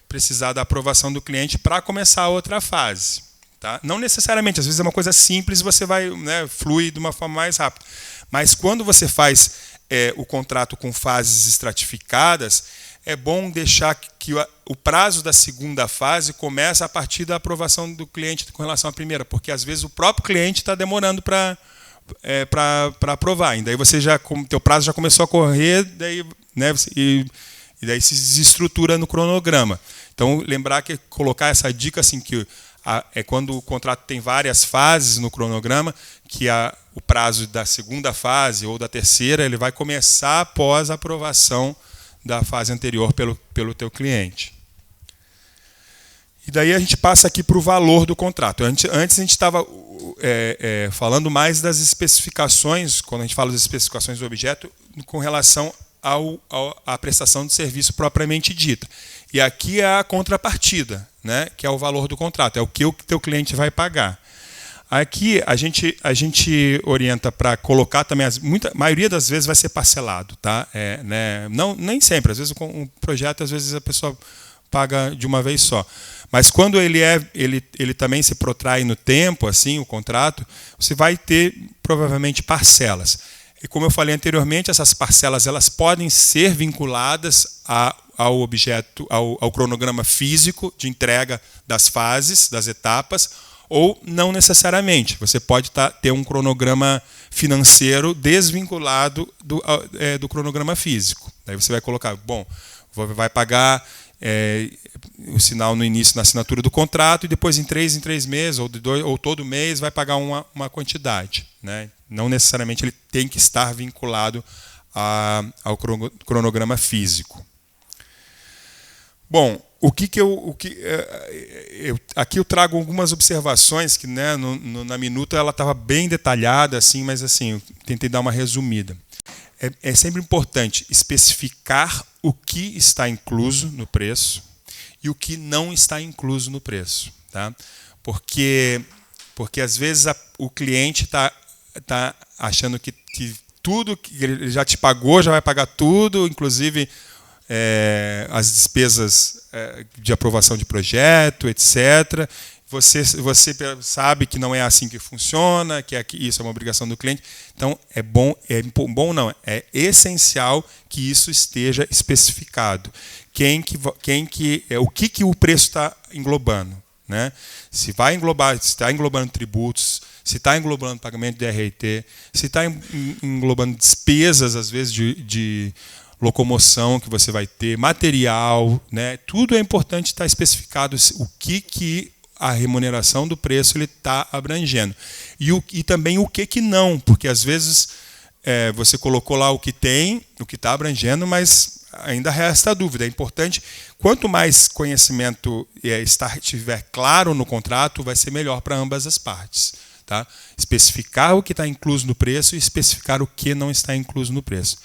precisar da aprovação do cliente para começar a outra fase, tá? Não necessariamente, às vezes é uma coisa simples, você vai, né, flui de uma forma mais rápida. Mas quando você faz o contrato com fases estratificadas, é bom deixar que o prazo da segunda fase começa a partir da aprovação do cliente com relação à primeira, porque às vezes o próprio cliente está demorando para aprovar. E daí teu prazo já começou a correr, daí, né, e daí se desestrutura no cronograma. Então, lembrar que colocar essa dica assim, que quando o contrato tem várias fases no cronograma, que o prazo da segunda fase ou da terceira ele vai começar após a aprovação da fase anterior pelo teu cliente. E daí a gente passa aqui para o valor do contrato. Antes a gente estava falando mais das especificações, quando a gente fala das especificações do objeto, com relação à prestação de serviço propriamente dita. E aqui é a contrapartida, né, que é o valor do contrato, é o que o teu cliente vai pagar. Aqui a gente orienta para colocar também, a maioria das vezes vai ser parcelado, tá? Nem sempre, às vezes um projeto, às vezes a pessoa paga de uma vez só. Mas quando ele também se protrai no tempo, assim, o contrato, você vai ter provavelmente parcelas. E como eu falei anteriormente, essas parcelas elas podem ser vinculadas ao objeto, ao cronograma físico de entrega das fases, das etapas, ou não necessariamente. Você pode ter um cronograma financeiro desvinculado do cronograma físico. Daí você vai colocar, bom, vai pagar o sinal no início na assinatura do contrato e depois em 3 meses ou todo mês vai pagar uma quantidade, né? Não necessariamente ele tem que estar vinculado ao cronograma físico. Bom, aqui eu trago algumas observações que, né, na minuta ela estava bem detalhada, assim, mas assim, eu tentei dar uma resumida. É sempre importante especificar o que está incluso no preço e o que não está incluso no preço, tá? Porque às vezes o cliente está achando que tudo que ele já te pagou, já vai pagar tudo, inclusive as despesas de aprovação de projeto, etc. Você sabe que não é assim que funciona, que isso é uma obrigação do cliente. Então, é essencial que isso esteja especificado. O que o preço está englobando, né? Se está englobando tributos, se está englobando pagamento de RT, se está englobando despesas, às vezes, de locomoção que você vai ter, material, né? Tudo é importante estar especificado o que a remuneração do preço ele está abrangendo. E também o que não, porque às vezes você colocou lá o que está abrangendo, mas ainda resta dúvida. É importante, quanto mais conhecimento estiver claro no contrato, vai ser melhor para ambas as partes. Tá? Especificar o que está incluso no preço e especificar o que não está incluso no preço.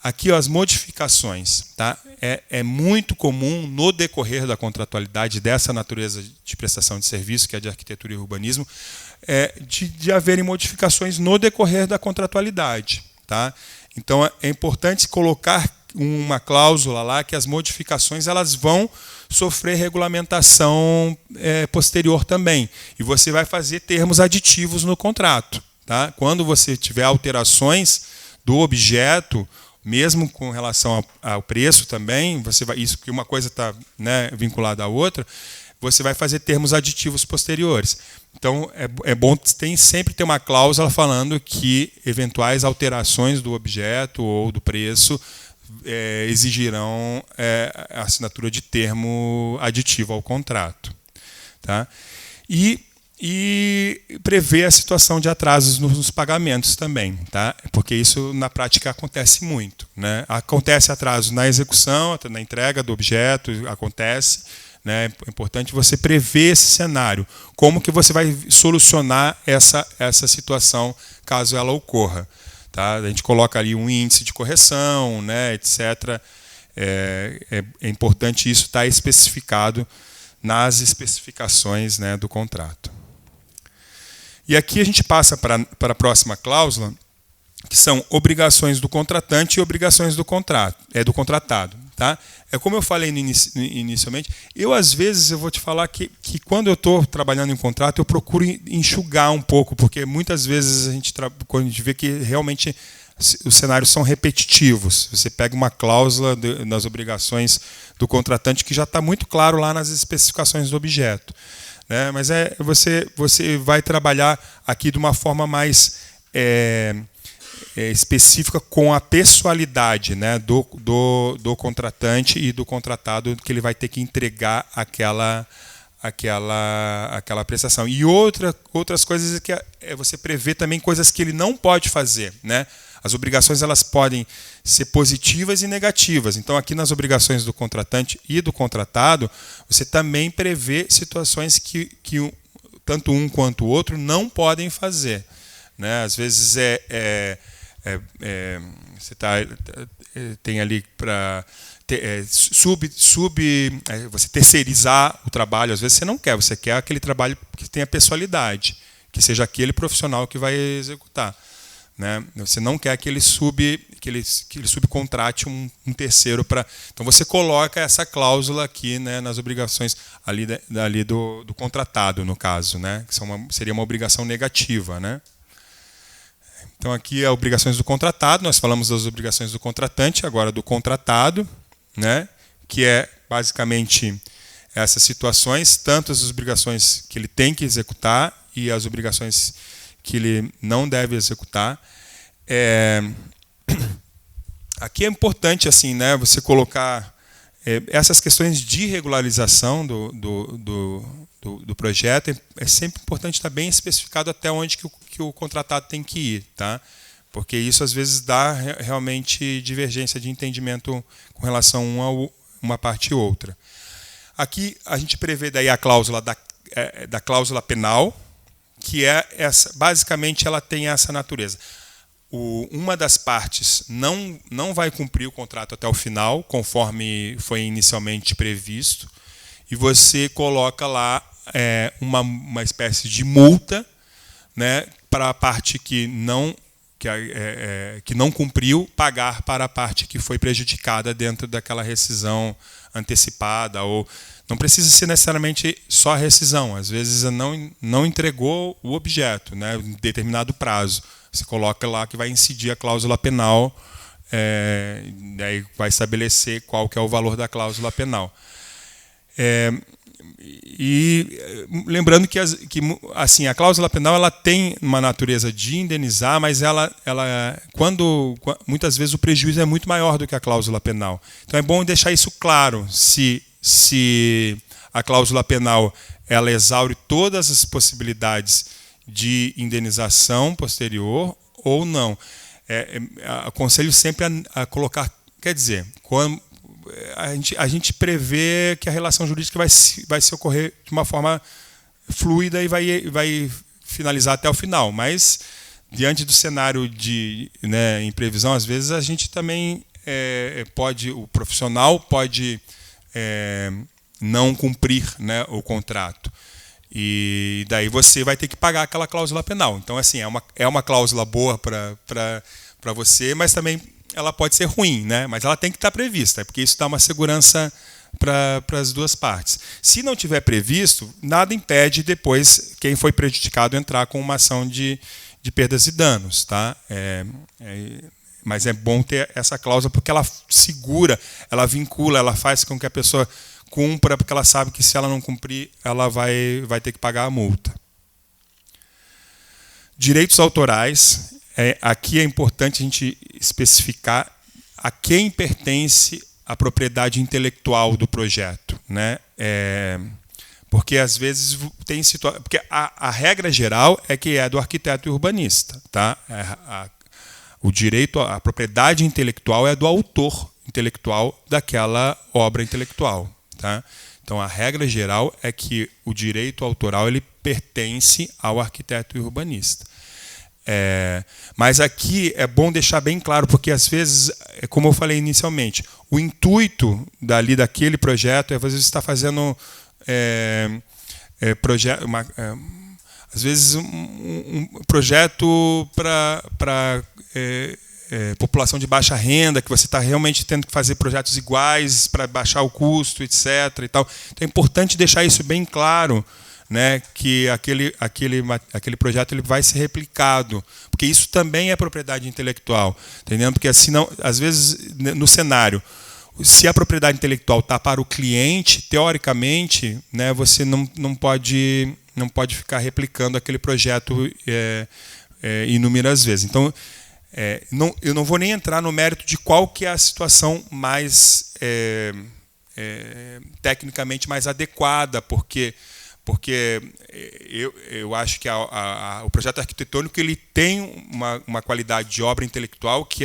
Aqui, ó, as modificações. Tá? É muito comum, no decorrer da contratualidade dessa natureza de prestação de serviço, que é de arquitetura e urbanismo, de haverem modificações no decorrer da contratualidade. Tá? Então, é importante colocar uma cláusula lá que as modificações elas vão sofrer regulamentação posterior também. E você vai fazer termos aditivos no contrato. Tá? Quando você tiver alterações do objeto, mesmo com relação ao preço também, isso que uma coisa está, né, vinculada à outra, você vai fazer termos aditivos posteriores. Então, é bom sempre ter uma cláusula falando que eventuais alterações do objeto ou do preço exigirão a assinatura de termo aditivo ao contrato. Tá? E prever a situação de atrasos nos pagamentos também, tá? Porque isso na prática acontece muito, né? Acontece atraso na execução, na entrega do objeto, acontece, né? É importante você prever esse cenário, como que você vai solucionar essa situação caso ela ocorra. Tá? A gente coloca ali um índice de correção, né, etc. É importante isso estar especificado nas especificações, né, do contrato. E aqui a gente passa para a próxima cláusula, que são obrigações do contratante e obrigações do contratado. Tá? Como eu falei inicialmente, às vezes eu vou te falar que quando eu estou trabalhando em contrato, eu procuro enxugar um pouco, porque muitas vezes quando a gente vê que realmente os cenários são repetitivos. Você pega uma cláusula nas obrigações do contratante que já está muito claro lá nas especificações do objeto. Né? Mas você vai trabalhar aqui de uma forma mais específica com a pessoalidade, né, do contratante e do contratado, que ele vai ter que entregar aquela prestação. E outras coisas que você prevê também coisas que ele não pode fazer. Né? As obrigações elas podem ser positivas e negativas. Então, aqui nas obrigações do contratante e do contratado, você também prevê situações que tanto um quanto o outro não podem fazer. Né? Às vezes você tem ali para você terceirizar o trabalho. Às vezes você não quer, você quer aquele trabalho que tenha pessoalidade, que seja aquele profissional que vai executar. né? Você não quer que ele subcontrate um terceiro para. Então você coloca essa cláusula aqui, né, nas obrigações ali do contratado, no caso, né? Que seria uma obrigação negativa, né? Então aqui obrigações do contratado, nós falamos das obrigações do contratante, agora do contratado, né? Que é basicamente essas situações, tanto as obrigações que ele tem que executar e as obrigações que ele não deve executar. Aqui é importante assim, né, você colocar essas questões de regularização do projeto. É sempre importante estar bem especificado até onde que o contratado tem que ir, tá? Porque isso às vezes dá realmente divergência de entendimento com relação a uma parte e outra. Aqui a gente prevê daí a cláusula da cláusula penal, que é essa, basicamente ela tem essa natureza. Uma das partes não vai cumprir o contrato até o final, conforme foi inicialmente previsto, e você coloca lá uma espécie de multa, né, para a parte que não cumpriu, pagar para a parte que foi prejudicada dentro daquela rescisão antecipada, ou não precisa ser necessariamente só a rescisão, às vezes não entregou o objeto, né, em determinado prazo. Você coloca lá que vai incidir a cláusula penal, daí vai estabelecer qual que é o valor da cláusula penal. E lembrando que assim, a cláusula penal ela tem uma natureza de indenizar, mas muitas vezes o prejuízo é muito maior do que a cláusula penal. Então é bom deixar isso claro, se a cláusula penal ela exaure todas as possibilidades de indenização posterior ou não. Aconselho sempre a colocar, quer dizer, quando a gente prevê que a relação jurídica vai se ocorrer de uma forma fluida e vai finalizar até o final, mas diante do cenário de, né, imprevisão, às vezes a gente também o profissional pode não cumprir, né, o contrato. E daí você vai ter que pagar aquela cláusula penal. Então, assim, é uma cláusula boa para você, mas também ela pode ser ruim, né? Mas ela tem que estar prevista, porque isso dá uma segurança para as duas partes. Se não tiver previsto, nada impede depois quem foi prejudicado entrar com uma ação de perdas e danos, tá? Mas é bom ter essa cláusula porque ela segura, ela vincula, ela faz com que a pessoa cumpra, porque ela sabe que se ela não cumprir, ela vai ter que pagar a multa. Direitos autorais. Aqui é importante a gente especificar a quem pertence a propriedade intelectual do projeto, né? Porque às vezes tem situação, porque a regra geral é que é do arquiteto e urbanista, tá? O direito, a propriedade intelectual é do autor intelectual daquela obra intelectual. Tá? Então, a regra geral é que o direito autoral ele pertence ao arquiteto e urbanista. Mas aqui é bom deixar bem claro, porque às vezes, como eu falei inicialmente, o intuito daquele projeto é às vezes estar fazendo às vezes um projeto para população de baixa renda, que você está realmente tendo que fazer projetos iguais para baixar o custo, etc. E tal. Então é importante deixar isso bem claro, né, que aquele projeto ele vai ser replicado, porque isso também é propriedade intelectual, entendendo? Porque senão, às vezes no cenário, se a propriedade intelectual está para o cliente, teoricamente, né, você não pode ficar replicando aquele projeto inúmeras vezes. Então eu não vou nem entrar no mérito de qual que é a situação mais tecnicamente mais adequada, porque eu acho que o projeto arquitetônico ele tem uma qualidade de obra intelectual que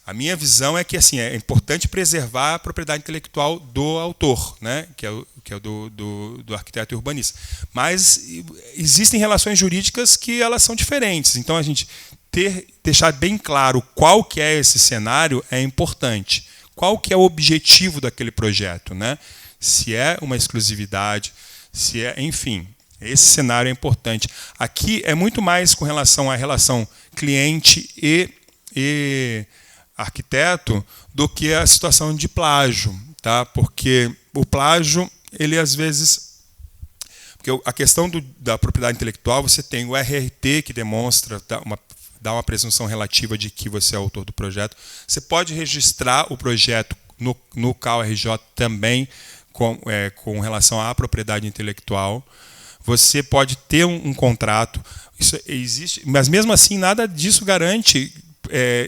a minha visão é que assim, é importante preservar a propriedade intelectual do autor, né, que é do arquiteto e urbanista. Mas existem relações jurídicas que elas são diferentes. Então a gente deixar bem claro qual que é esse cenário é importante. Qual que é o objetivo daquele projeto, né? Se é uma exclusividade, se é, enfim, Esse cenário é importante. Aqui é muito mais com relação à relação cliente e arquiteto do que a situação de plágio, tá? Porque o plágio, ele às vezes... Porque a questão da propriedade intelectual, você tem o RRT, que demonstra, dá uma presunção relativa de que você é autor do projeto. Você pode registrar o projeto no CAU-RJ também com relação à propriedade intelectual. Você pode ter um contrato, isso existe, mas mesmo assim nada disso garante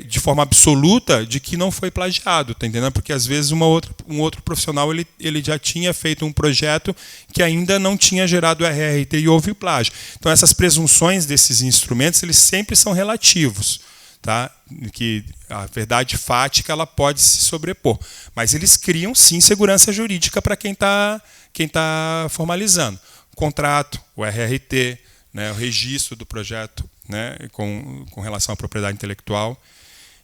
de forma absoluta de que não foi plagiado, tá entendendo? Porque às vezes um outro profissional ele já tinha feito um projeto que ainda não tinha gerado RRT e houve plágio. Então essas presunções desses instrumentos eles sempre são relativos, tá? Que a verdade fática ela pode se sobrepor, mas eles criam sim segurança jurídica para quem tá formalizando. O contrato, o RRT, né, o registro do projeto, né, com relação à propriedade intelectual,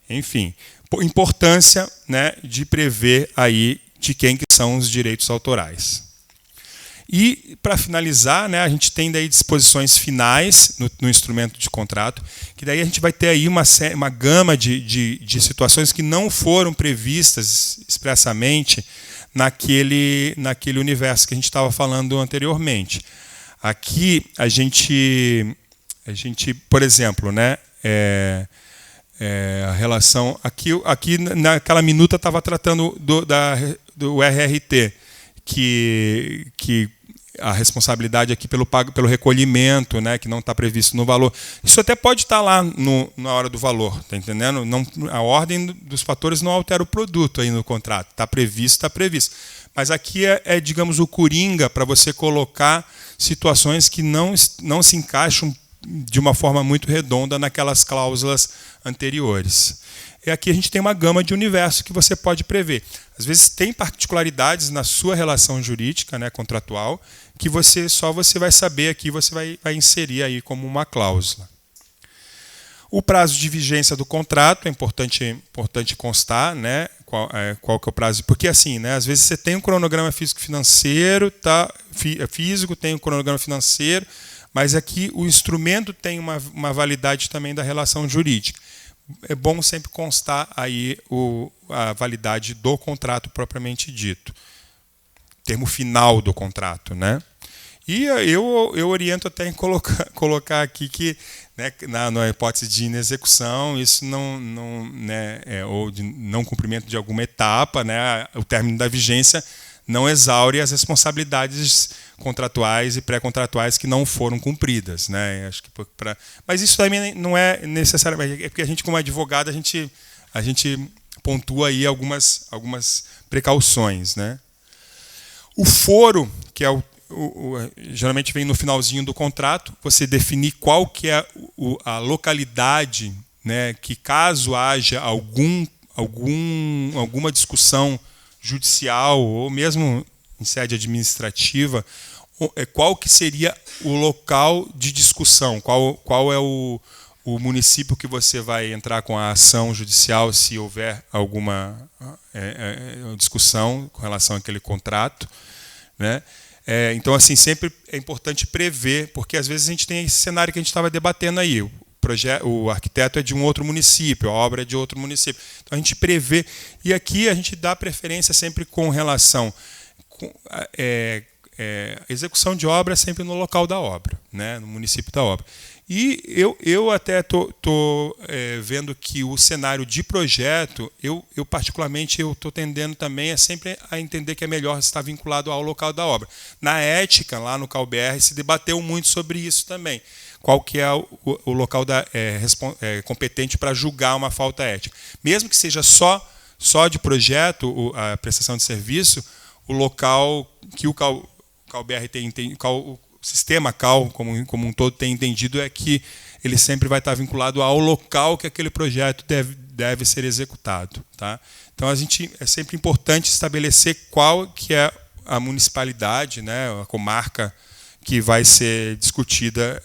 enfim, importância, né, de prever aí de quem que são os direitos autorais. E para finalizar, né, a gente tem daí disposições finais no instrumento de contrato, que daí a gente vai ter aí uma gama de situações que não foram previstas expressamente naquele universo que a gente estava falando anteriormente. Aqui a gente, por exemplo, né, a relação aqui naquela minuta estava tratando do RRT, que a responsabilidade aqui pelo recolhimento, né, que não está previsto no valor. Isso até pode estar lá na hora do valor, tá entendendo? Não, a ordem dos fatores não altera o produto aí no contrato. Está previsto, está previsto. Mas aqui digamos, o coringa para você colocar situações que não se encaixam de uma forma muito redonda naquelas cláusulas anteriores. E aqui a gente tem uma gama de universo que você pode prever. Às vezes tem particularidades na sua relação jurídica, né, contratual, que você vai saber aqui, você vai inserir aí como uma cláusula. O prazo de vigência do contrato é importante constar, né, qual que é o prazo, porque assim, né, às vezes você tem um cronograma físico-financeiro, tá, físico, tem um cronograma financeiro, mas aqui o instrumento tem uma validade também da relação jurídica. É bom sempre constar aí a validade do contrato propriamente dito, termo final do contrato, né? E eu oriento até em colocar aqui que, né, na hipótese de inexecução, isso né, ou de não cumprimento de alguma etapa, né, o término da vigência não exaure as responsabilidades contratuais e pré-contratuais que não foram cumpridas, né? Acho que mas isso também não é necessariamente, é porque a gente, como advogado, a gente pontua aí algumas precauções, né? O foro, que é geralmente vem no finalzinho do contrato, você definir qual que é a localidade, né, que caso haja alguma discussão judicial ou mesmo em sede administrativa, qual que seria o local de discussão, qual é o município que você vai entrar com a ação judicial se houver alguma discussão com relação àquele contrato, né? Então, assim, sempre é importante prever, porque às vezes a gente tem esse cenário que a gente estava debatendo aí. O arquiteto é de um outro município, a obra é de outro município. Então a gente prevê, e aqui a gente dá preferência sempre com relação execução de obra sempre no local da obra, né, no município da obra. E eu até estou vendo que o cenário de projeto, eu particularmente estou tendendo também sempre a entender que é melhor estar vinculado ao local da obra. Na ética, lá no CAU-BR, se debateu muito sobre isso também. Qual que é o local competente para julgar uma falta ética. Mesmo que seja só de projeto, a prestação de serviço, o local que o CAU-BR o sistema CAU como um todo tem entendido é que ele sempre vai estar vinculado ao local que aquele projeto deve ser executado, tá? Então é sempre importante estabelecer qual que é a municipalidade, né, a comarca que vai ser discutida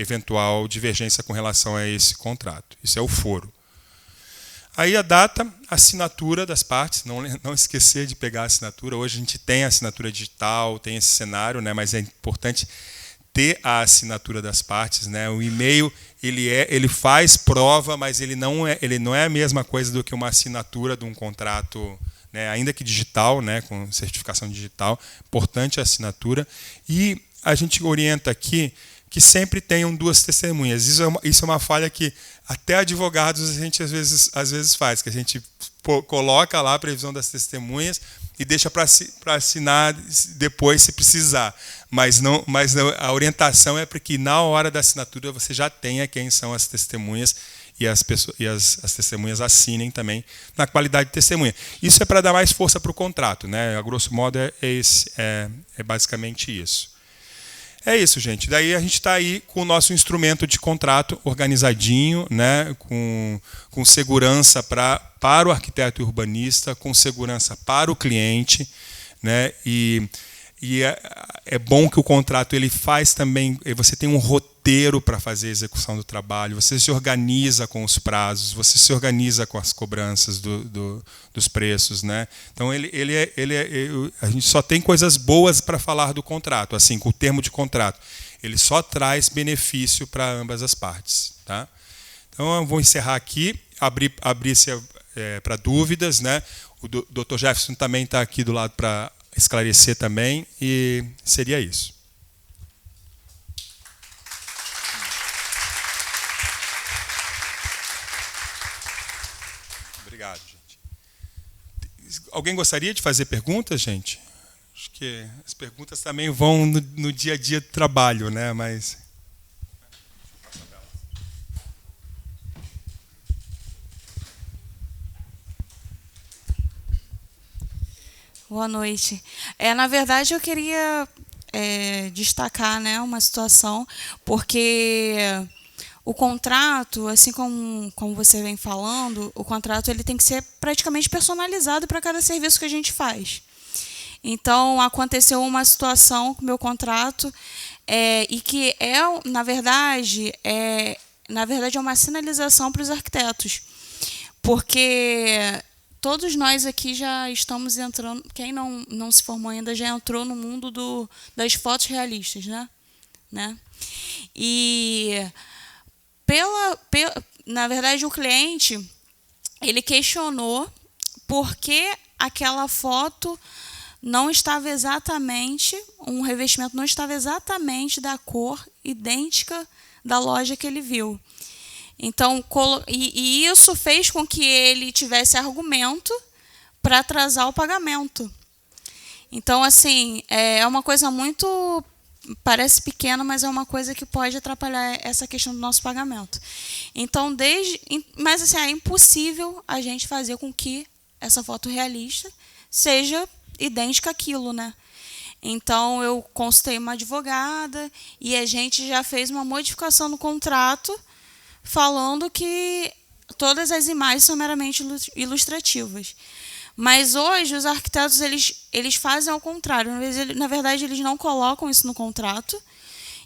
eventual divergência com relação a esse contrato. Isso é o foro. Aí a data, assinatura das partes, não esquecer de pegar a assinatura. Hoje a gente tem a assinatura digital, tem esse cenário, né, mas é importante ter a assinatura das partes, né? O e-mail ele faz prova, mas ele não é a mesma coisa do que uma assinatura de um contrato, né? Ainda que digital, né? Com certificação digital, importante a assinatura. E a gente orienta aqui que sempre tenham 2 testemunhas. Isso é uma falha que até advogados a gente às vezes faz, que a gente coloca lá a previsão das testemunhas e deixa para assinar depois se precisar. Mas a orientação é para que na hora da assinatura você já tenha quem são as testemunhas e as testemunhas assinem também na qualidade de testemunha. Isso é para dar mais força para o contrato, né? A grosso modo é basicamente isso. É isso, gente. Daí a gente está aí com o nosso instrumento de contrato organizadinho, né? com segurança para o arquiteto e urbanista, com segurança para o cliente, né? E é bom que o contrato ele faz também, você tem um roteiro para fazer a execução do trabalho, você se organiza com os prazos, você se organiza com as cobranças dos preços, né? Então a gente só tem coisas boas para falar do contrato, assim, com o termo de contrato. Ele só traz benefício para ambas as partes, tá? Então eu vou encerrar aqui, abrir-se para dúvidas, né? O Dr. Jefferson também está aqui do lado para esclarecer também, e seria isso. Obrigado, gente. Alguém gostaria de fazer perguntas, gente? Acho que as perguntas também vão no dia a dia do trabalho, né? Mas boa noite. Na verdade, eu queria destacar, né, uma situação, porque o contrato, assim como você vem falando, o contrato ele tem que ser praticamente personalizado para cada serviço que a gente faz. Então, aconteceu uma situação com o meu contrato e que na verdade é uma sinalização para os arquitetos, porque todos nós aqui já estamos entrando, quem não se formou ainda já entrou no mundo das fotos realistas, né? E na verdade o cliente ele questionou por que aquela foto não estava exatamente, um revestimento não estava exatamente da cor idêntica da loja que ele viu. Então, e isso fez com que ele tivesse argumento para atrasar o pagamento. Então, assim, é uma coisa muito, parece pequena, mas é uma coisa que pode atrapalhar essa questão do nosso pagamento. Então, mas assim, é impossível a gente fazer com que essa foto realista seja idêntica àquilo, né? Então, eu consultei uma advogada e a gente já fez uma modificação no contrato falando que todas as imagens são meramente ilustrativas. Mas hoje os arquitetos eles fazem ao contrário. Na verdade, eles não colocam isso no contrato.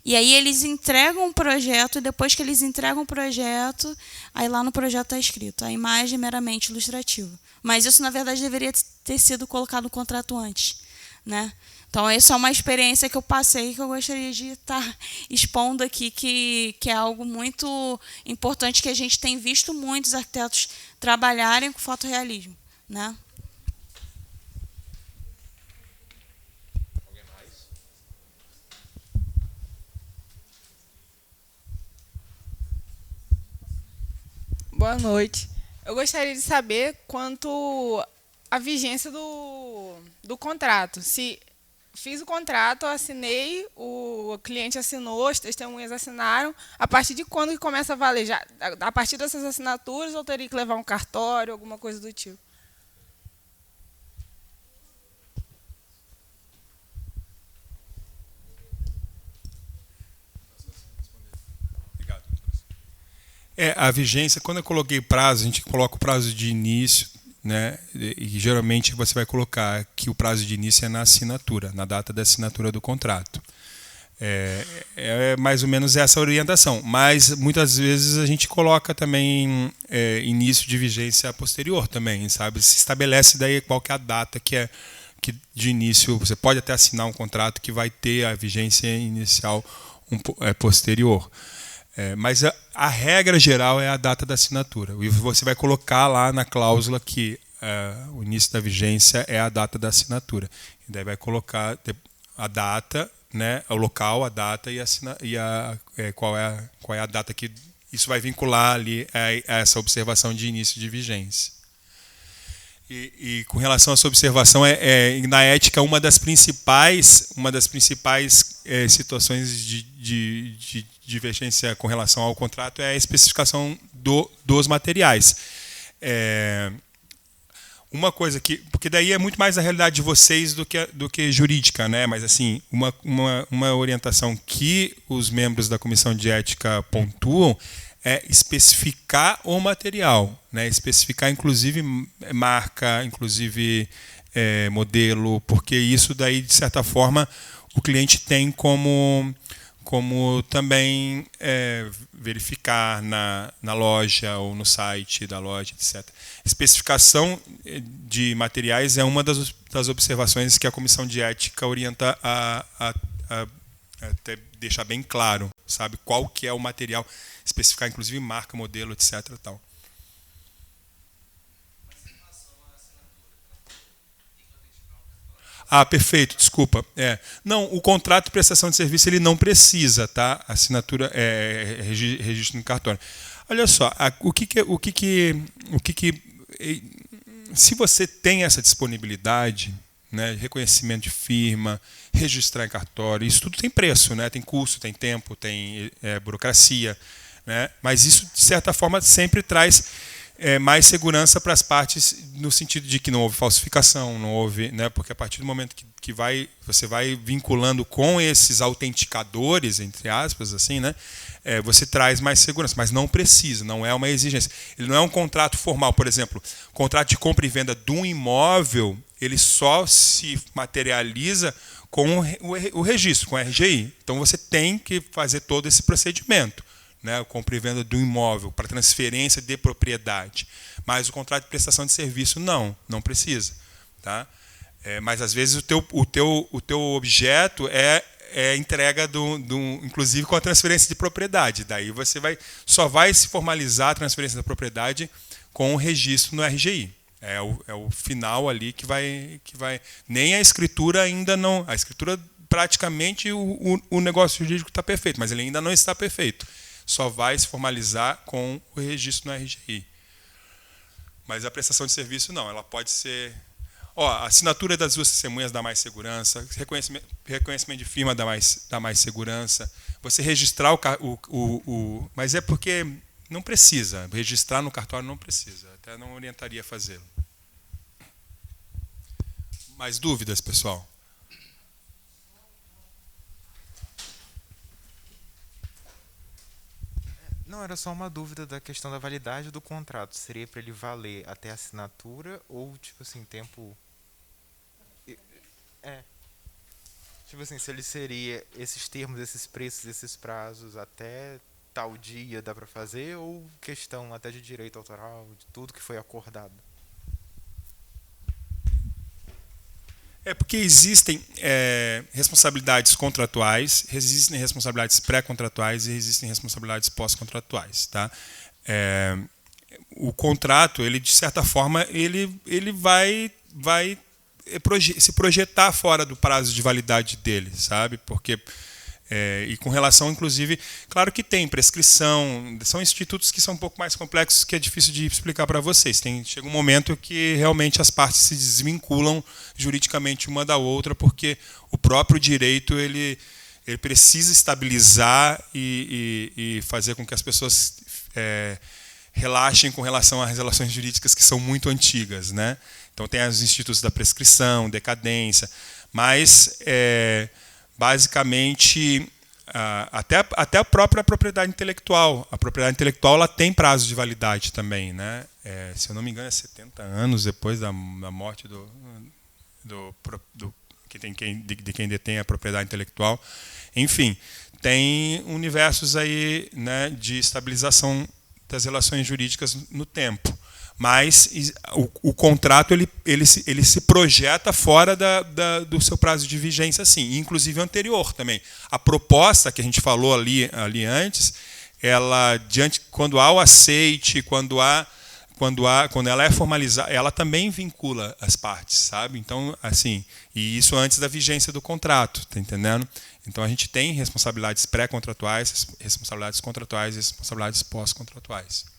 E aí eles entregam um projeto, e depois que eles entregam o projeto, aí lá no projeto está escrito, a imagem é meramente ilustrativa. Mas isso, na verdade, deveria ter sido colocado no contrato antes, né? Então, essa é uma experiência que eu passei, que eu gostaria de estar expondo aqui, que é algo muito importante, que a gente tem visto muitos arquitetos trabalharem com fotorrealismo, né? Alguém mais? Boa noite. Eu gostaria de saber quanto à vigência do contrato. Se fiz o contrato, eu assinei, o cliente assinou, as testemunhas assinaram. A partir de quando que começa a valer? Já, a partir dessas assinaturas, eu teria que levar um cartório, alguma coisa do tipo? Obrigado. A vigência, quando eu coloquei prazo, a gente coloca o prazo de início, né? E geralmente você vai colocar que o prazo de início é na assinatura, na data da assinatura do contrato. É mais ou menos essa orientação, mas muitas vezes a gente coloca também início de vigência posterior também, sabe? Se estabelece daí qual que é a data que de início. Você pode até assinar um contrato que vai ter a vigência inicial posterior. Mas a regra geral é a data da assinatura. E você vai colocar lá na cláusula que o início da vigência é a data da assinatura. E daí vai colocar a data, né, o local, a data qual é a data que isso vai vincular ali a essa observação de início de vigência. E com relação a essa observação, na ética, uma das principais situações de divergência com relação ao contrato é a especificação dos materiais. Uma coisa porque daí é muito mais a realidade de vocês do que jurídica, né? Mas assim, uma orientação que os membros da comissão de ética pontuam é especificar o material, né? Especificar inclusive marca, inclusive modelo, porque isso daí, de certa forma, o cliente tem como também verificar na loja ou no site da loja, etc. Especificação de materiais é uma das observações que a comissão de ética orienta a até deixar bem claro, sabe, qual que é o material, especificar inclusive marca, modelo, etc. Tal. Perfeito, desculpa. Não, o contrato de prestação de serviço ele não precisa, tá? Assinatura registro no cartório. Olha só, se você tem essa disponibilidade, né, reconhecimento de firma, registrar em cartório, isso tudo tem preço, né? Tem custo, tem tempo, tem burocracia, né? Mas isso, de certa forma, sempre traz mais segurança para as partes, no sentido de que não houve falsificação, não houve, né? Porque a partir do momento que você vai vinculando com esses autenticadores, entre aspas, assim, né? Você traz mais segurança, mas não precisa, não é uma exigência. Ele não é um contrato formal, por exemplo, contrato de compra e venda de um imóvel, ele só se materializa com o registro, com o RGI. Então você tem que fazer todo esse procedimento, né, o compra e venda do imóvel para transferência de propriedade. Mas o contrato de prestação de serviço não precisa, tá? Mas às vezes o teu objeto é entrega inclusive com a transferência de propriedade. Daí você só vai se formalizar a transferência da propriedade com o registro no RGI. É o final ali que vai. Nem a escritura ainda não. A escritura praticamente o negócio jurídico está perfeito, mas ele ainda não está perfeito. Só vai se formalizar com o registro no RGI. Mas a prestação de serviço não, ela pode ser... a assinatura das duas testemunhas dá mais segurança, reconhecimento de firma dá mais segurança, você registrar mas é porque não precisa, registrar no cartório não precisa, até não orientaria a fazê-lo. Mais dúvidas, pessoal? Não, era só uma dúvida da questão da validade do contrato. Seria para ele valer até a assinatura ou, tipo assim, tempo... Tipo assim, se ele seria esses termos, esses preços, esses prazos até tal dia dá para fazer, ou questão até de direito autoral, de tudo que foi acordado? Porque existem responsabilidades contratuais, existem responsabilidades pré-contratuais e existem responsabilidades pós-contratuais, tá? O contrato, ele de certa forma, ele vai se projetar fora do prazo de validade dele, sabe? Porque e com relação, inclusive, claro que tem prescrição, são institutos que são um pouco mais complexos, que é difícil de explicar para vocês. Chega um momento que realmente as partes se desvinculam juridicamente uma da outra, porque o próprio direito ele precisa estabilizar e fazer com que as pessoas relaxem com relação às relações jurídicas que são muito antigas, né? Então tem os institutos da prescrição, decadência, mas basicamente até a própria propriedade intelectual. A propriedade intelectual ela tem prazo de validade também, né? Se eu não me engano, é 70 anos depois da morte de quem detém a propriedade intelectual. Enfim, tem universos aí, né, de estabilização das relações jurídicas no tempo. mas o contrato ele se projeta fora do seu prazo de vigência, sim, inclusive anterior também. A proposta que a gente falou ali antes, ela quando há o aceite, quando ela é formalizada, ela também vincula as partes, sabe? Então, assim, e isso antes da vigência do contrato, tá entendendo? Então a gente tem responsabilidades pré-contratuais, responsabilidades contratuais e responsabilidades pós-contratuais.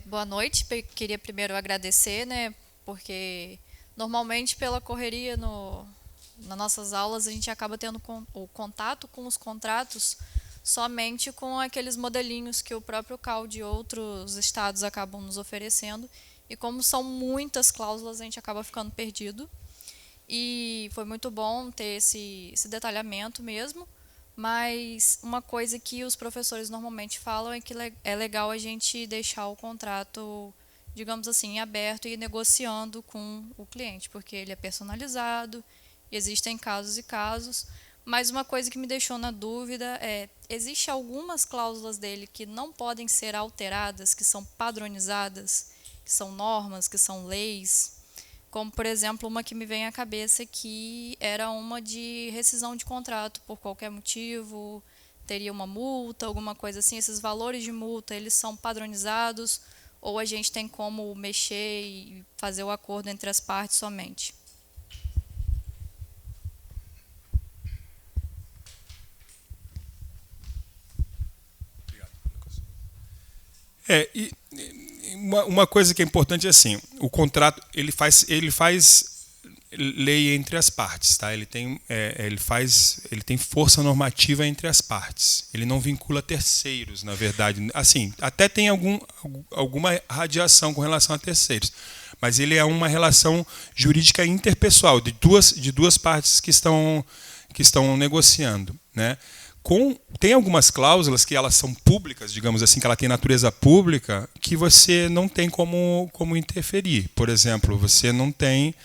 Boa noite. Queria primeiro agradecer, né, porque normalmente pela correria nas nossas aulas a gente acaba tendo o contato com os contratos somente com aqueles modelinhos que o próprio CAL de outros estados acabam nos oferecendo, e como são muitas cláusulas a gente acaba ficando perdido. E foi muito bom ter esse detalhamento mesmo. Mas uma coisa que os professores normalmente falam é que é legal a gente deixar o contrato, digamos assim, aberto e ir negociando com o cliente, porque ele é personalizado, existem casos e casos. Mas uma coisa que me deixou na dúvida é, existe algumas cláusulas dele que não podem ser alteradas, que são padronizadas, que são normas, que são leis, como, por exemplo, uma que me vem à cabeça que era uma de rescisão de contrato por qualquer motivo, teria uma multa, alguma coisa assim. Esses valores de multa, eles são padronizados ou a gente tem como mexer e fazer o acordo entre as partes somente? E uma coisa que é importante é assim, o contrato ele faz lei entre as partes, tá? Ele tem força normativa entre as partes. Ele não vincula terceiros, na verdade. Assim, até tem alguma radiação com relação a terceiros, mas ele é uma relação jurídica interpessoal de duas partes que estão negociando, né? Tem algumas cláusulas que elas são públicas, digamos assim, que ela tem natureza pública, que você não tem como interferir. Por exemplo, você não tem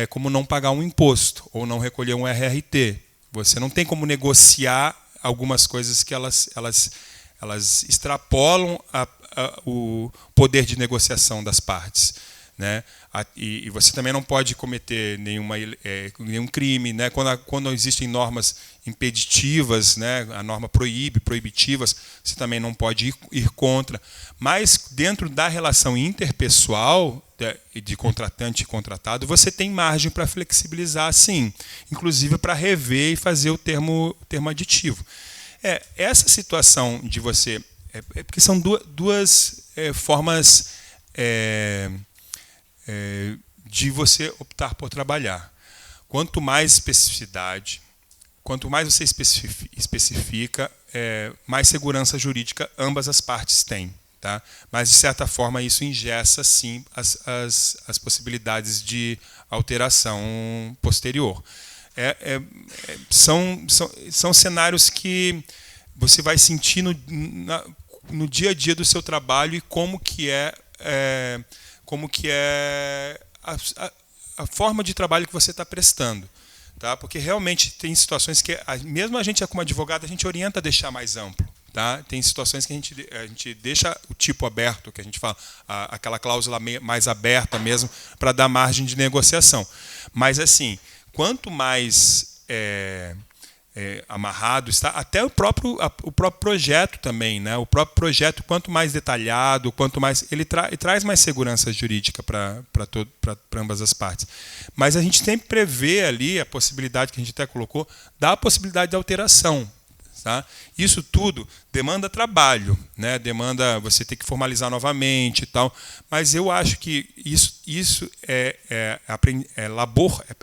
como não pagar um imposto ou não recolher um RRT. Você não tem como negociar algumas coisas que elas extrapolam o poder de negociação das partes, né? E você também não pode cometer nenhum crime, né? Quando existem normas impeditivas, né? A norma proibitivas, você também não pode ir contra. Mas dentro da relação interpessoal de contratante e contratado, você tem margem para flexibilizar, sim, inclusive para rever e fazer o termo aditivo. Essa situação de você, porque são duas formas de você optar por trabalhar. Quanto mais especificidade, quanto mais você especifica, mais segurança jurídica ambas as partes têm, tá? Mas, de certa forma, isso engessa, sim, as possibilidades de alteração posterior. São cenários que você vai sentir no dia a dia do seu trabalho e como que é a forma de trabalho que você está prestando, tá? Porque realmente tem situações que, mesmo a gente como advogado, a gente orienta a deixar mais amplo, tá? Tem situações que a gente deixa o tipo aberto, que a gente fala, aquela cláusula mais aberta mesmo, para dar margem de negociação. Mas, assim, quanto mais amarrado está, até o próprio projeto também, né? O próprio projeto, quanto mais detalhado, quanto mais ele traz mais segurança jurídica para ambas as partes. Mas a gente sempre prevê ali a possibilidade que a gente até colocou da possibilidade de alteração, tá? Isso tudo demanda trabalho, né? Demanda você ter que formalizar novamente e tal. Mas eu acho que isso é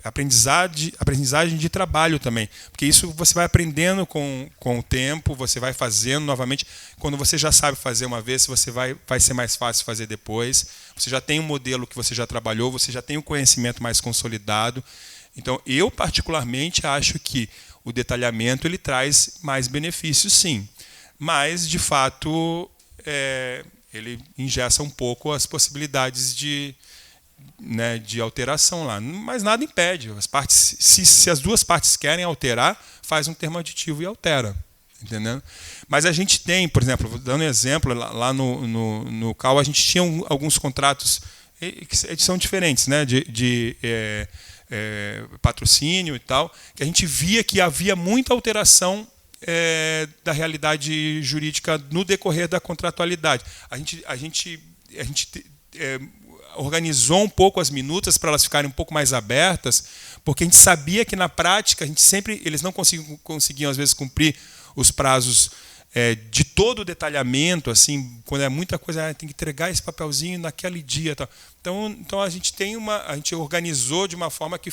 aprendizagem de trabalho também. Porque isso você vai aprendendo com o tempo, você vai fazendo novamente. Quando você já sabe fazer uma vez, vai ser mais fácil fazer depois. Você já tem um modelo que você já trabalhou, você já tem um conhecimento mais consolidado. Então, eu particularmente acho que o detalhamento ele traz mais benefícios, sim. Mas, de fato, ele engessa um pouco as possibilidades de alteração lá. Mas nada impede. As partes, se as duas partes querem alterar, faz um termo aditivo e altera. Entendeu? Mas a gente tem, por exemplo, dando um exemplo, lá no CAL, a gente tinha alguns contratos que são diferentes, né, de patrocínio e tal, que a gente via que havia muita alteração da realidade jurídica no decorrer da contratualidade. A gente organizou um pouco as minutas para elas ficarem um pouco mais abertas, porque a gente sabia que na prática eles não conseguiam às vezes cumprir os prazos de todo o detalhamento, assim, quando é muita coisa, tem que entregar esse papelzinho naquele dia, tal. Então a gente organizou de uma forma que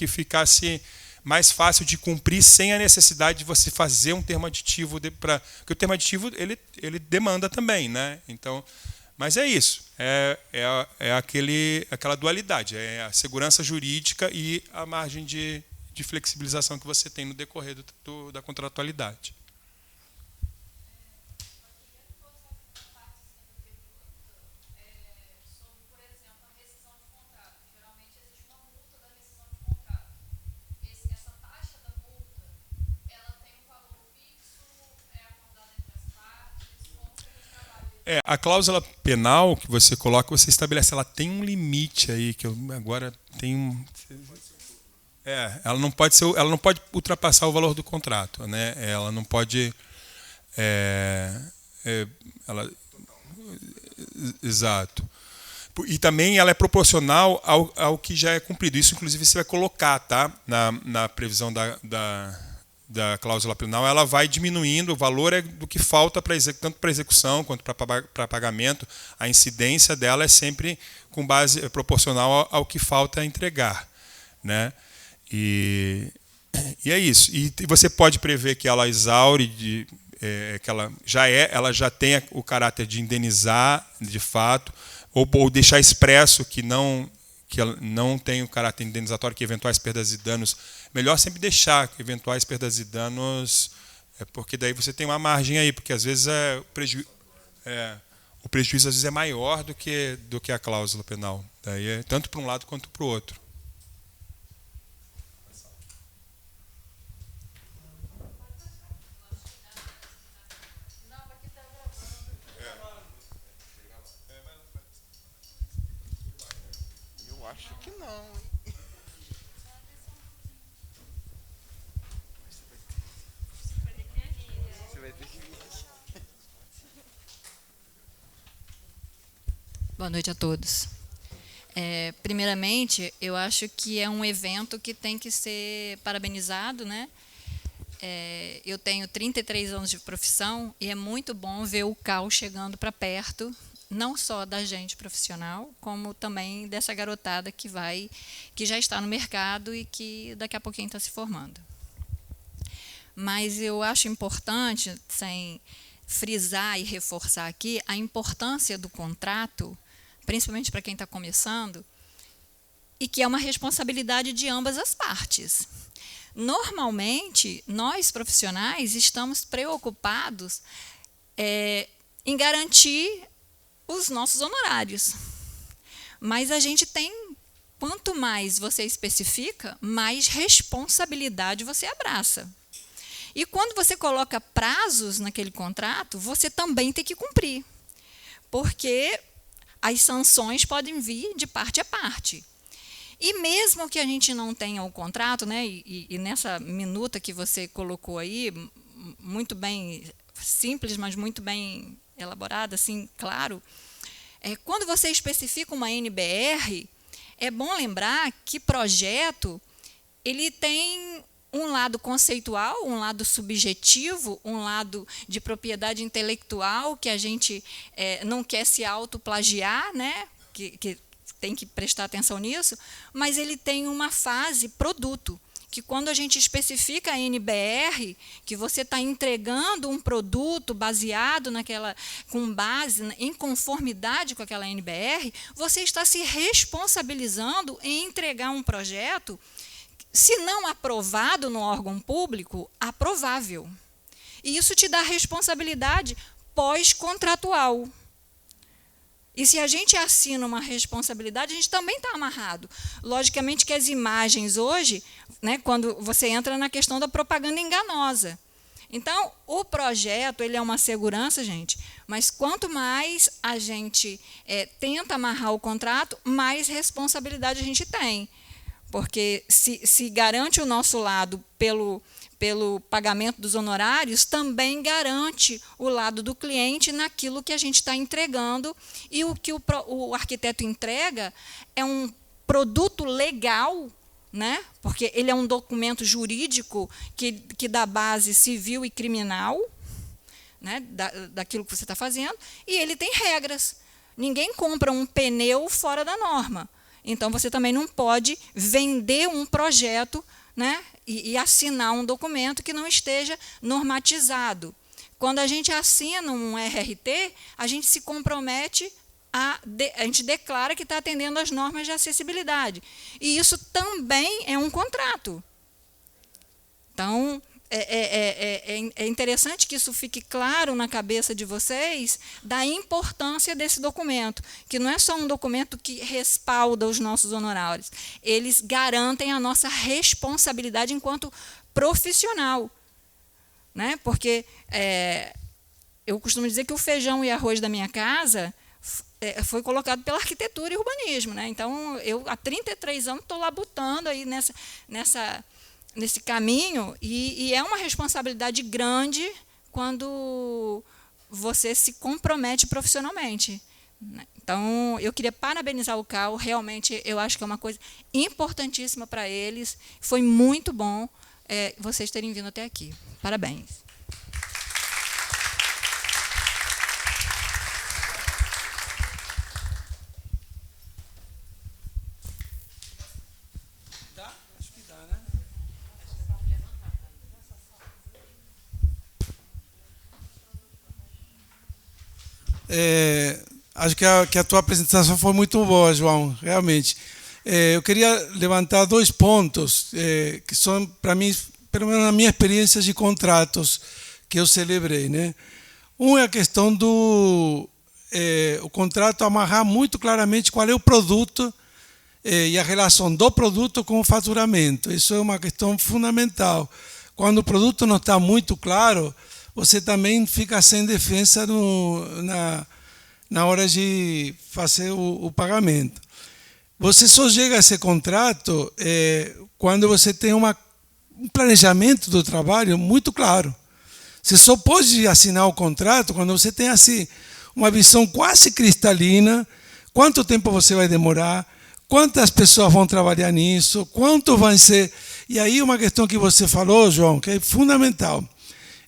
ficasse mais fácil de cumprir sem a necessidade de você fazer um termo aditivo porque o termo aditivo ele demanda também, né? Então, mas é isso, aquela dualidade, é a segurança jurídica e a margem de flexibilização que você tem no decorrer da contratualidade. A cláusula penal que você coloca, você estabelece, ela tem um limite aí, que eu agora tenho. Ela não pode ultrapassar o valor do contrato, né? Ela não pode. Exato. E também ela é proporcional ao que já é cumprido. Isso, inclusive, você vai colocar, tá? Na previsão da cláusula penal, ela vai diminuindo, o valor do que falta tanto para execução quanto para pagamento. A incidência dela é sempre com base proporcional ao que falta entregar, né? E é isso. E você pode prever que ela exaure, que ela já tem o caráter de indenizar, de fato, ou deixar expresso que ela não tem o caráter indenizatório, que eventuais perdas e danos. Melhor sempre deixar que eventuais perdas e danos, porque daí você tem uma margem aí, porque às vezes o prejuízo às vezes é maior do que a cláusula penal. Daí é tanto para um lado quanto para o outro. Eu acho que não. Boa noite a todos. Primeiramente, eu acho que é um evento que tem que ser parabenizado, né? Eu tenho 33 anos de profissão e é muito bom ver o CAL chegando para perto, não só da gente profissional, como também dessa garotada que já está no mercado e que daqui a pouquinho está se formando. Mas eu acho importante, sem frisar e reforçar aqui, a importância do contrato, principalmente para quem está começando, e que é uma responsabilidade de ambas as partes. Normalmente, nós profissionais estamos preocupados em garantir os nossos honorários. Mas a gente tem, quanto mais você especifica, mais responsabilidade você abraça. E quando você coloca prazos naquele contrato, você também tem que cumprir. Porque as sanções podem vir de parte a parte. E mesmo que a gente não tenha o contrato, né, e nessa minuta que você colocou aí, muito bem simples, mas muito bem elaborada, assim, claro, quando você especifica uma NBR, é bom lembrar que projeto ele tem um lado conceitual, um lado subjetivo, um lado de propriedade intelectual, que a gente não quer se autoplagiar, né, que tem que prestar atenção nisso, mas ele tem uma fase produto, que quando a gente especifica a NBR, que você está entregando um produto baseado com base em conformidade com aquela NBR, você está se responsabilizando em entregar um projeto, se não aprovado no órgão público, aprovável. E isso te dá responsabilidade pós-contratual. E se a gente assina uma responsabilidade, a gente também está amarrado. Logicamente que as imagens hoje, né, quando você entra na questão da propaganda enganosa. Então, o projeto ele é uma segurança, gente, mas quanto mais a gente tenta amarrar o contrato, mais responsabilidade a gente tem. Porque se garante o nosso lado pelo pagamento dos honorários, também garante o lado do cliente naquilo que a gente está entregando. E o que o arquiteto entrega é um produto legal, né? Porque ele é um documento jurídico que dá base civil e criminal, né? Daquilo que você está fazendo, e ele tem regras. Ninguém compra um pneu fora da norma. Então, você também não pode vender um projeto, né? E assinar um documento que não esteja normatizado. Quando a gente assina um RRT, a gente se compromete a gente declara que está atendendo às normas de acessibilidade. E isso também é um contrato. Então, é interessante que isso fique claro na cabeça de vocês da importância desse documento, que não é só um documento que respalda os nossos honorários, eles garantem a nossa responsabilidade enquanto profissional. Né? Porque eu costumo dizer que o feijão e arroz da minha casa foi colocado pela arquitetura e urbanismo. Né? Então, eu há 33 anos estou labutando aí nesse caminho, e é uma responsabilidade grande quando você se compromete profissionalmente. Então, eu queria parabenizar o CAL, realmente eu acho que é uma coisa importantíssima para eles, foi muito bom vocês terem vindo até aqui. Parabéns. Acho que a tua apresentação foi muito boa, João, realmente. Eu queria levantar 2 pontos que são, para mim, pelo menos na minha experiência de contratos que eu celebrei. Né? Um é a questão do o contrato amarrar muito claramente qual é o produto e a relação do produto com o faturamento. Isso é uma questão fundamental. Quando o produto não está muito claro, você também fica sem defesa na hora de fazer o pagamento. Você só chega a esse contrato quando você tem um planejamento do trabalho muito claro. Você só pode assinar o contrato quando você tem assim, uma visão quase cristalina, quanto tempo você vai demorar, quantas pessoas vão trabalhar nisso, quanto vai ser... E aí uma questão que você falou, João, que é fundamental.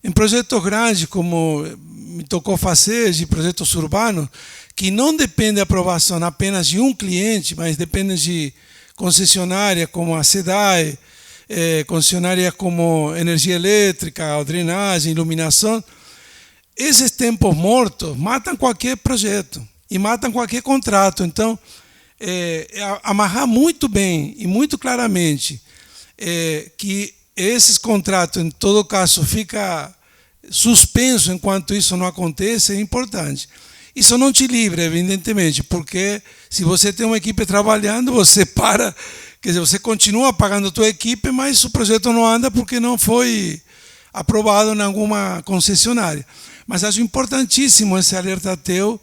Em projetos grandes, como me tocou fazer, de projetos urbanos, que não depende da aprovação apenas de um cliente, mas depende de concessionárias como a SEDAI, concessionárias como energia elétrica, drenagem, iluminação. Esses tempos mortos matam qualquer projeto e matam qualquer contrato. Então, amarrar muito bem e muito claramente que esses contratos, em todo caso, fica suspenso enquanto isso não acontece, é importante. Isso não te livra, evidentemente, porque se você tem uma equipe trabalhando, você para, quer dizer, você continua pagando a tua equipe, mas o projeto não anda porque não foi aprovado em alguma concessionária. Mas acho importantíssimo esse alerta teu,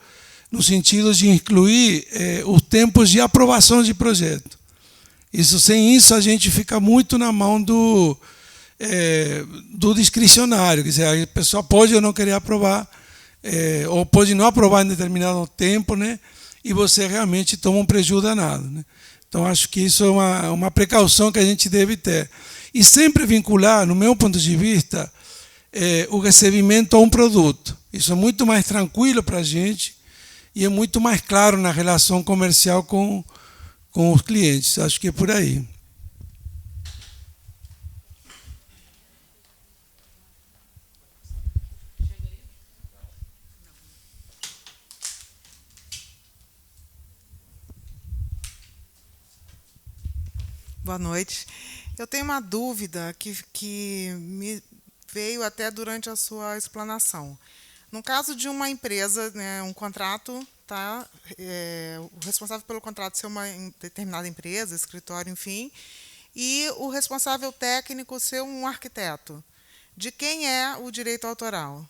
no sentido de incluir os tempos de aprovação de projeto. Sem isso, a gente fica muito na mão do discricionário, quer dizer, a pessoa pode ou não querer aprovar, ou pode não aprovar em determinado tempo, né? E você realmente toma um prejuízo danado. Né? Então, acho que isso é uma precaução que a gente deve ter. E sempre vincular, no meu ponto de vista, o recebimento a um produto. Isso é muito mais tranquilo para a gente e é muito mais claro na relação comercial com os clientes. Acho que é por aí. Boa noite. Eu tenho uma dúvida que me veio até durante a sua explanação. No caso de uma empresa, né, um contrato tá? O responsável pelo contrato ser uma determinada empresa, escritório, enfim, e o responsável técnico ser um arquiteto. De quem é o direito autoral?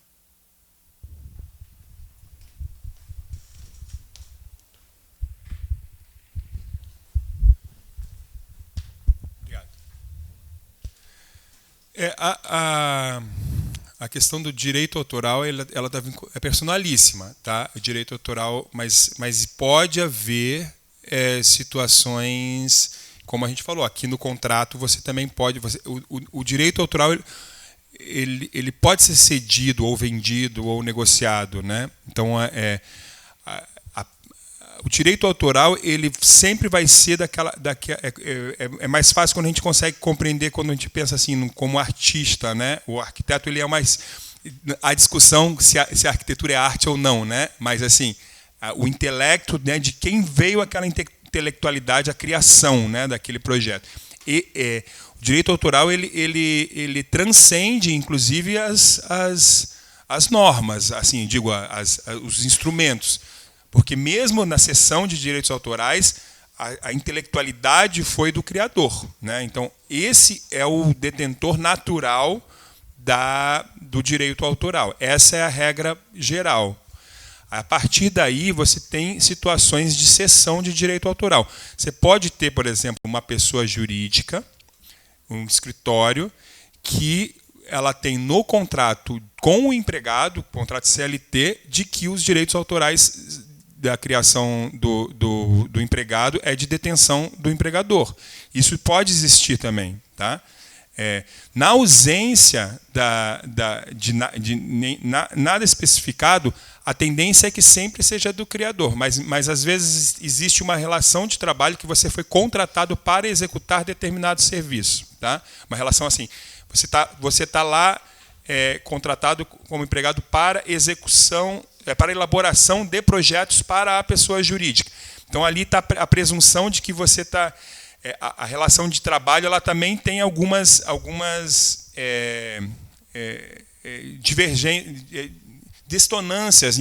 A questão do direito autoral ela é personalíssima, tá? O direito autoral, mas pode haver situações, como a gente falou, aqui no contrato você também pode. O direito autoral ele pode ser cedido ou vendido ou negociado, né? Então o direito autoral ele sempre vai ser é mais fácil quando a gente consegue compreender, quando a gente pensa assim como artista, né? O arquiteto ele é mais a discussão se a arquitetura é arte ou não, né? Mas assim o intelecto, né, de quem veio aquela intelectualidade, a criação, né, daquele projeto. E o direito autoral ele transcende inclusive as normas, assim digo, os instrumentos. Porque mesmo na seção de direitos autorais, a intelectualidade foi do criador, né? Então, esse é o detentor natural do direito autoral. Essa é a regra geral. A partir daí, você tem situações de cessão de direito autoral. Você pode ter, por exemplo, uma pessoa jurídica, um escritório, que ela tem no contrato com o empregado, contrato CLT, de que os direitos autorais da criação do empregado é de detenção do empregador. Isso pode existir também, tá? Na ausência de nada especificado, a tendência é que sempre seja do criador, mas às vezes existe uma relação de trabalho que você foi contratado para executar determinado serviço, tá? Uma relação assim, você tá lá contratado como empregado para execução, para elaboração de projetos para a pessoa jurídica. Então ali está a presunção de que você está a relação de trabalho ela também tem algumas distonâncias,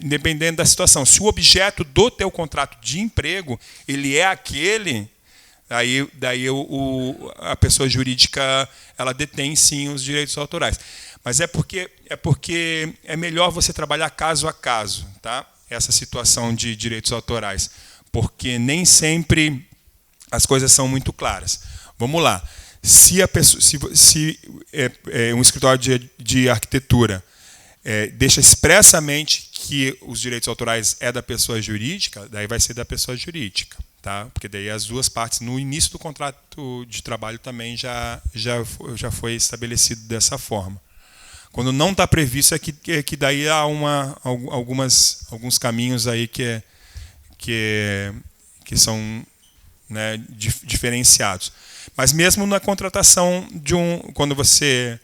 dependendo da situação. Se o objeto do teu contrato de emprego ele é aquele, daí a pessoa jurídica ela detém sim os direitos autorais. Mas é porque é melhor você trabalhar caso a caso, tá? Essa situação de direitos autorais, porque nem sempre as coisas são muito claras. Vamos lá. Se um escritório de arquitetura deixa expressamente que os direitos autorais é da pessoa jurídica, daí vai ser da pessoa jurídica, tá? Porque daí as duas partes, no início do contrato de trabalho também já foi estabelecido dessa forma. Quando não está previsto é que daí há alguns caminhos aí que são, né, diferenciados. Mas mesmo na contratação quando você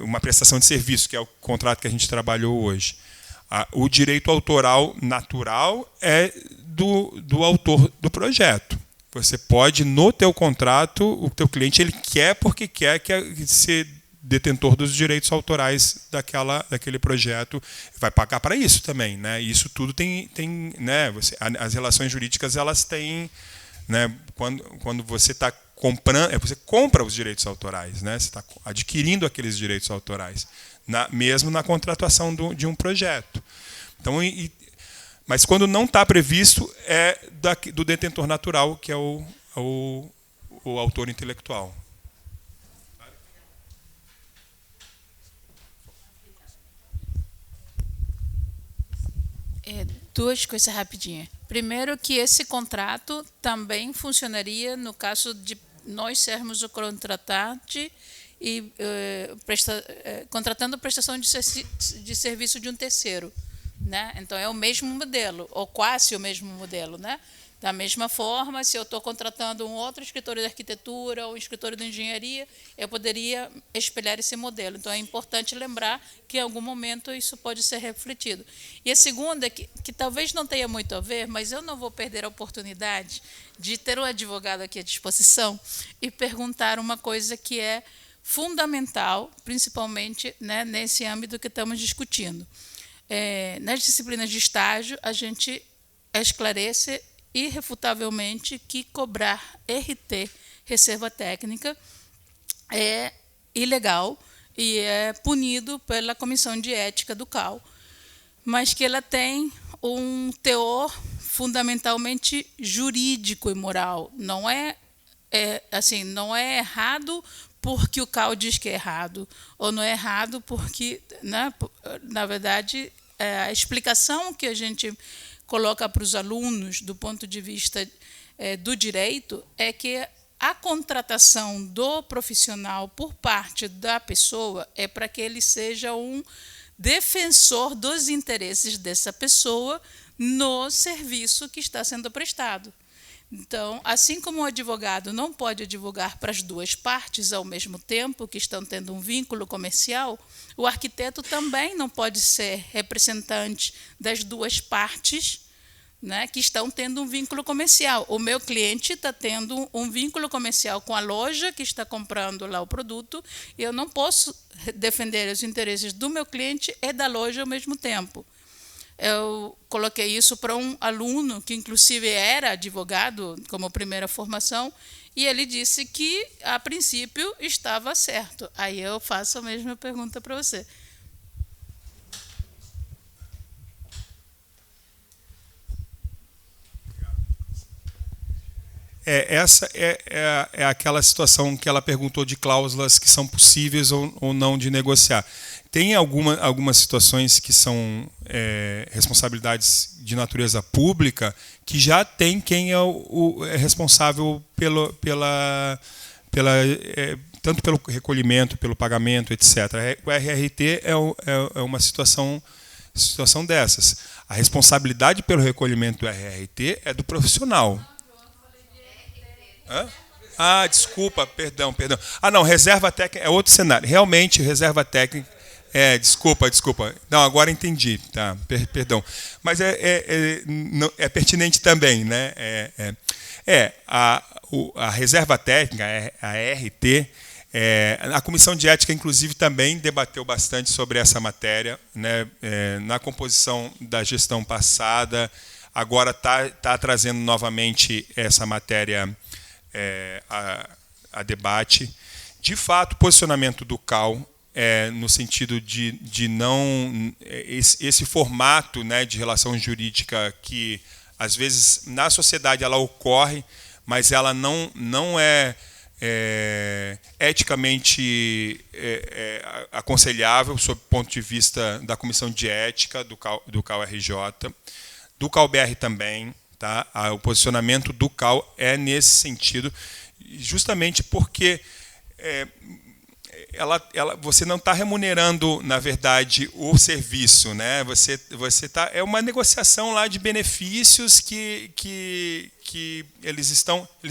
uma prestação de serviço, que é o contrato que a gente trabalhou hoje, o direito autoral natural é do autor do projeto. Você pode, no teu contrato, o teu cliente ele quer porque quer ser detentor dos direitos autorais daquele projeto, vai pagar para isso também, né? E isso tudo tem né? As relações jurídicas elas têm, né? Quando você está comprando, você compra os direitos autorais, né? Você está adquirindo aqueles direitos autorais, mesmo na contratação de um projeto. Então, mas quando não está previsto é do detentor natural, que é o autor intelectual. Duas coisas rapidinhas. Primeiro, que esse contrato também funcionaria no caso de nós sermos o contratante e contratando prestação de serviço de um terceiro, né? Então é o mesmo modelo, ou quase o mesmo modelo, né? Da mesma forma, se eu estou contratando um outro escritório de arquitetura ou um escritório de engenharia, eu poderia espelhar esse modelo. Então, é importante lembrar que, em algum momento, isso pode ser refletido. E a segunda, que talvez não tenha muito a ver, mas eu não vou perder a oportunidade de ter um advogado aqui à disposição e perguntar uma coisa que é fundamental, principalmente, né, nesse âmbito que estamos discutindo. nas disciplinas de estágio, a gente esclarece irrefutavelmente que cobrar RT, reserva técnica, é ilegal e é punido pela Comissão de Ética do CAU, mas que ela tem um teor fundamentalmente jurídico e moral. Não é errado porque o CAU diz que é errado, ou não é errado porque, né, na verdade, a explicação que a gente coloca para os alunos do ponto de vista do direito é que a contratação do profissional por parte da pessoa é para que ele seja um defensor dos interesses dessa pessoa no serviço que está sendo prestado. Então, assim como o advogado não pode advogar para as duas partes ao mesmo tempo que estão tendo um vínculo comercial, o arquiteto também não pode ser representante das duas partes, né, que estão tendo um vínculo comercial. O meu cliente está tendo um vínculo comercial com a loja que está comprando lá o produto, e eu não posso defender os interesses do meu cliente e da loja ao mesmo tempo. Eu coloquei isso para um aluno que, inclusive, era advogado como primeira formação, e ele disse que, a princípio, estava certo. Aí eu faço a mesma pergunta para você. Essa é aquela situação que ela perguntou de cláusulas que são possíveis ou não de negociar. Tem algumas situações que são responsabilidades de natureza pública que já tem quem é o responsável tanto pelo recolhimento, pelo pagamento, etc. O RRT é uma situação dessas. A responsabilidade pelo recolhimento do RRT é do profissional. Hã? Ah, desculpa, perdão. Ah, não, reserva técnica é outro cenário. Realmente, reserva técnica... desculpa. Não, agora entendi, tá? Perdão. Mas é pertinente também, né? A reserva técnica, a RT, a Comissão de Ética, inclusive, também debateu bastante sobre essa matéria, né? Na composição da gestão passada, agora está trazendo novamente essa matéria a debate. De fato, o posicionamento do CAU no sentido de não... Esse formato, né, de relação jurídica que, às vezes, na sociedade ela ocorre, mas ela não é eticamente aconselhável sob o ponto de vista da Comissão de Ética do CAU-RJ, do CAU-BR também. Tá? O posicionamento do CAU é nesse sentido, justamente porque você não está remunerando, na verdade, o serviço, né? É uma negociação lá de benefícios que eles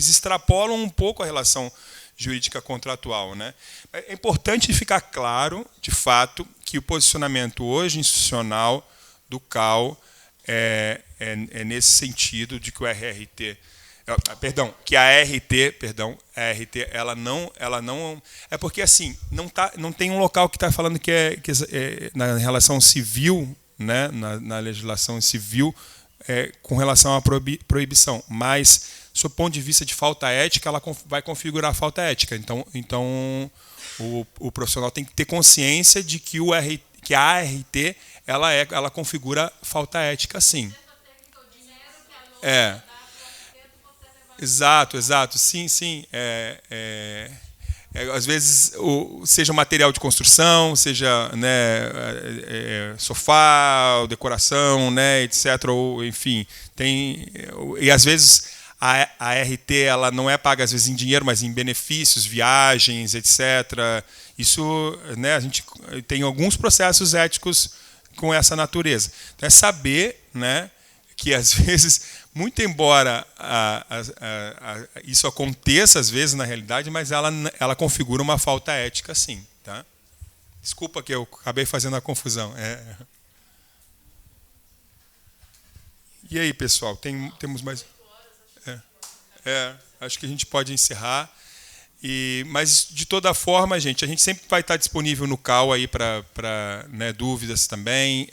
extrapolam um pouco a relação jurídica contratual, né? É importante ficar claro, de fato, que o posicionamento hoje institucional do CAU é nesse sentido de que o RRT, que a RT, ela não é porque assim não tem um local que está falando que na relação civil, né, na legislação civil, com relação à proibição, mas sob o ponto de vista de falta ética, ela vai configurar a falta ética. Então o profissional tem que ter consciência de que que a ART ela configura falta ética, sim. Exato, sim. Às vezes, seja material de construção, seja, né, sofá, decoração, né, etc. Ou, enfim, e às vezes a RT ela não é paga às vezes em dinheiro, mas em benefícios, viagens, etc. Isso, né, a gente tem alguns processos éticos com essa natureza. Então, é saber, né, que às vezes, muito embora isso aconteça às vezes na realidade, mas ela configura uma falta ética, sim. Tá? Desculpa que eu acabei fazendo a confusão. E aí, pessoal, temos mais... acho que a gente pode encerrar. Mas, de toda forma, gente, a gente sempre vai estar disponível no CAU aí para né, dúvidas também.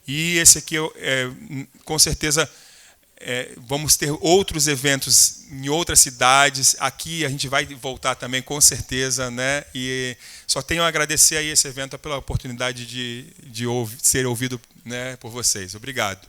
E esse aqui, com certeza, vamos ter outros eventos em outras cidades. Aqui a gente vai voltar também, com certeza, né? E só tenho a agradecer aí esse evento pela oportunidade de ser ouvido, né, por vocês. Obrigado.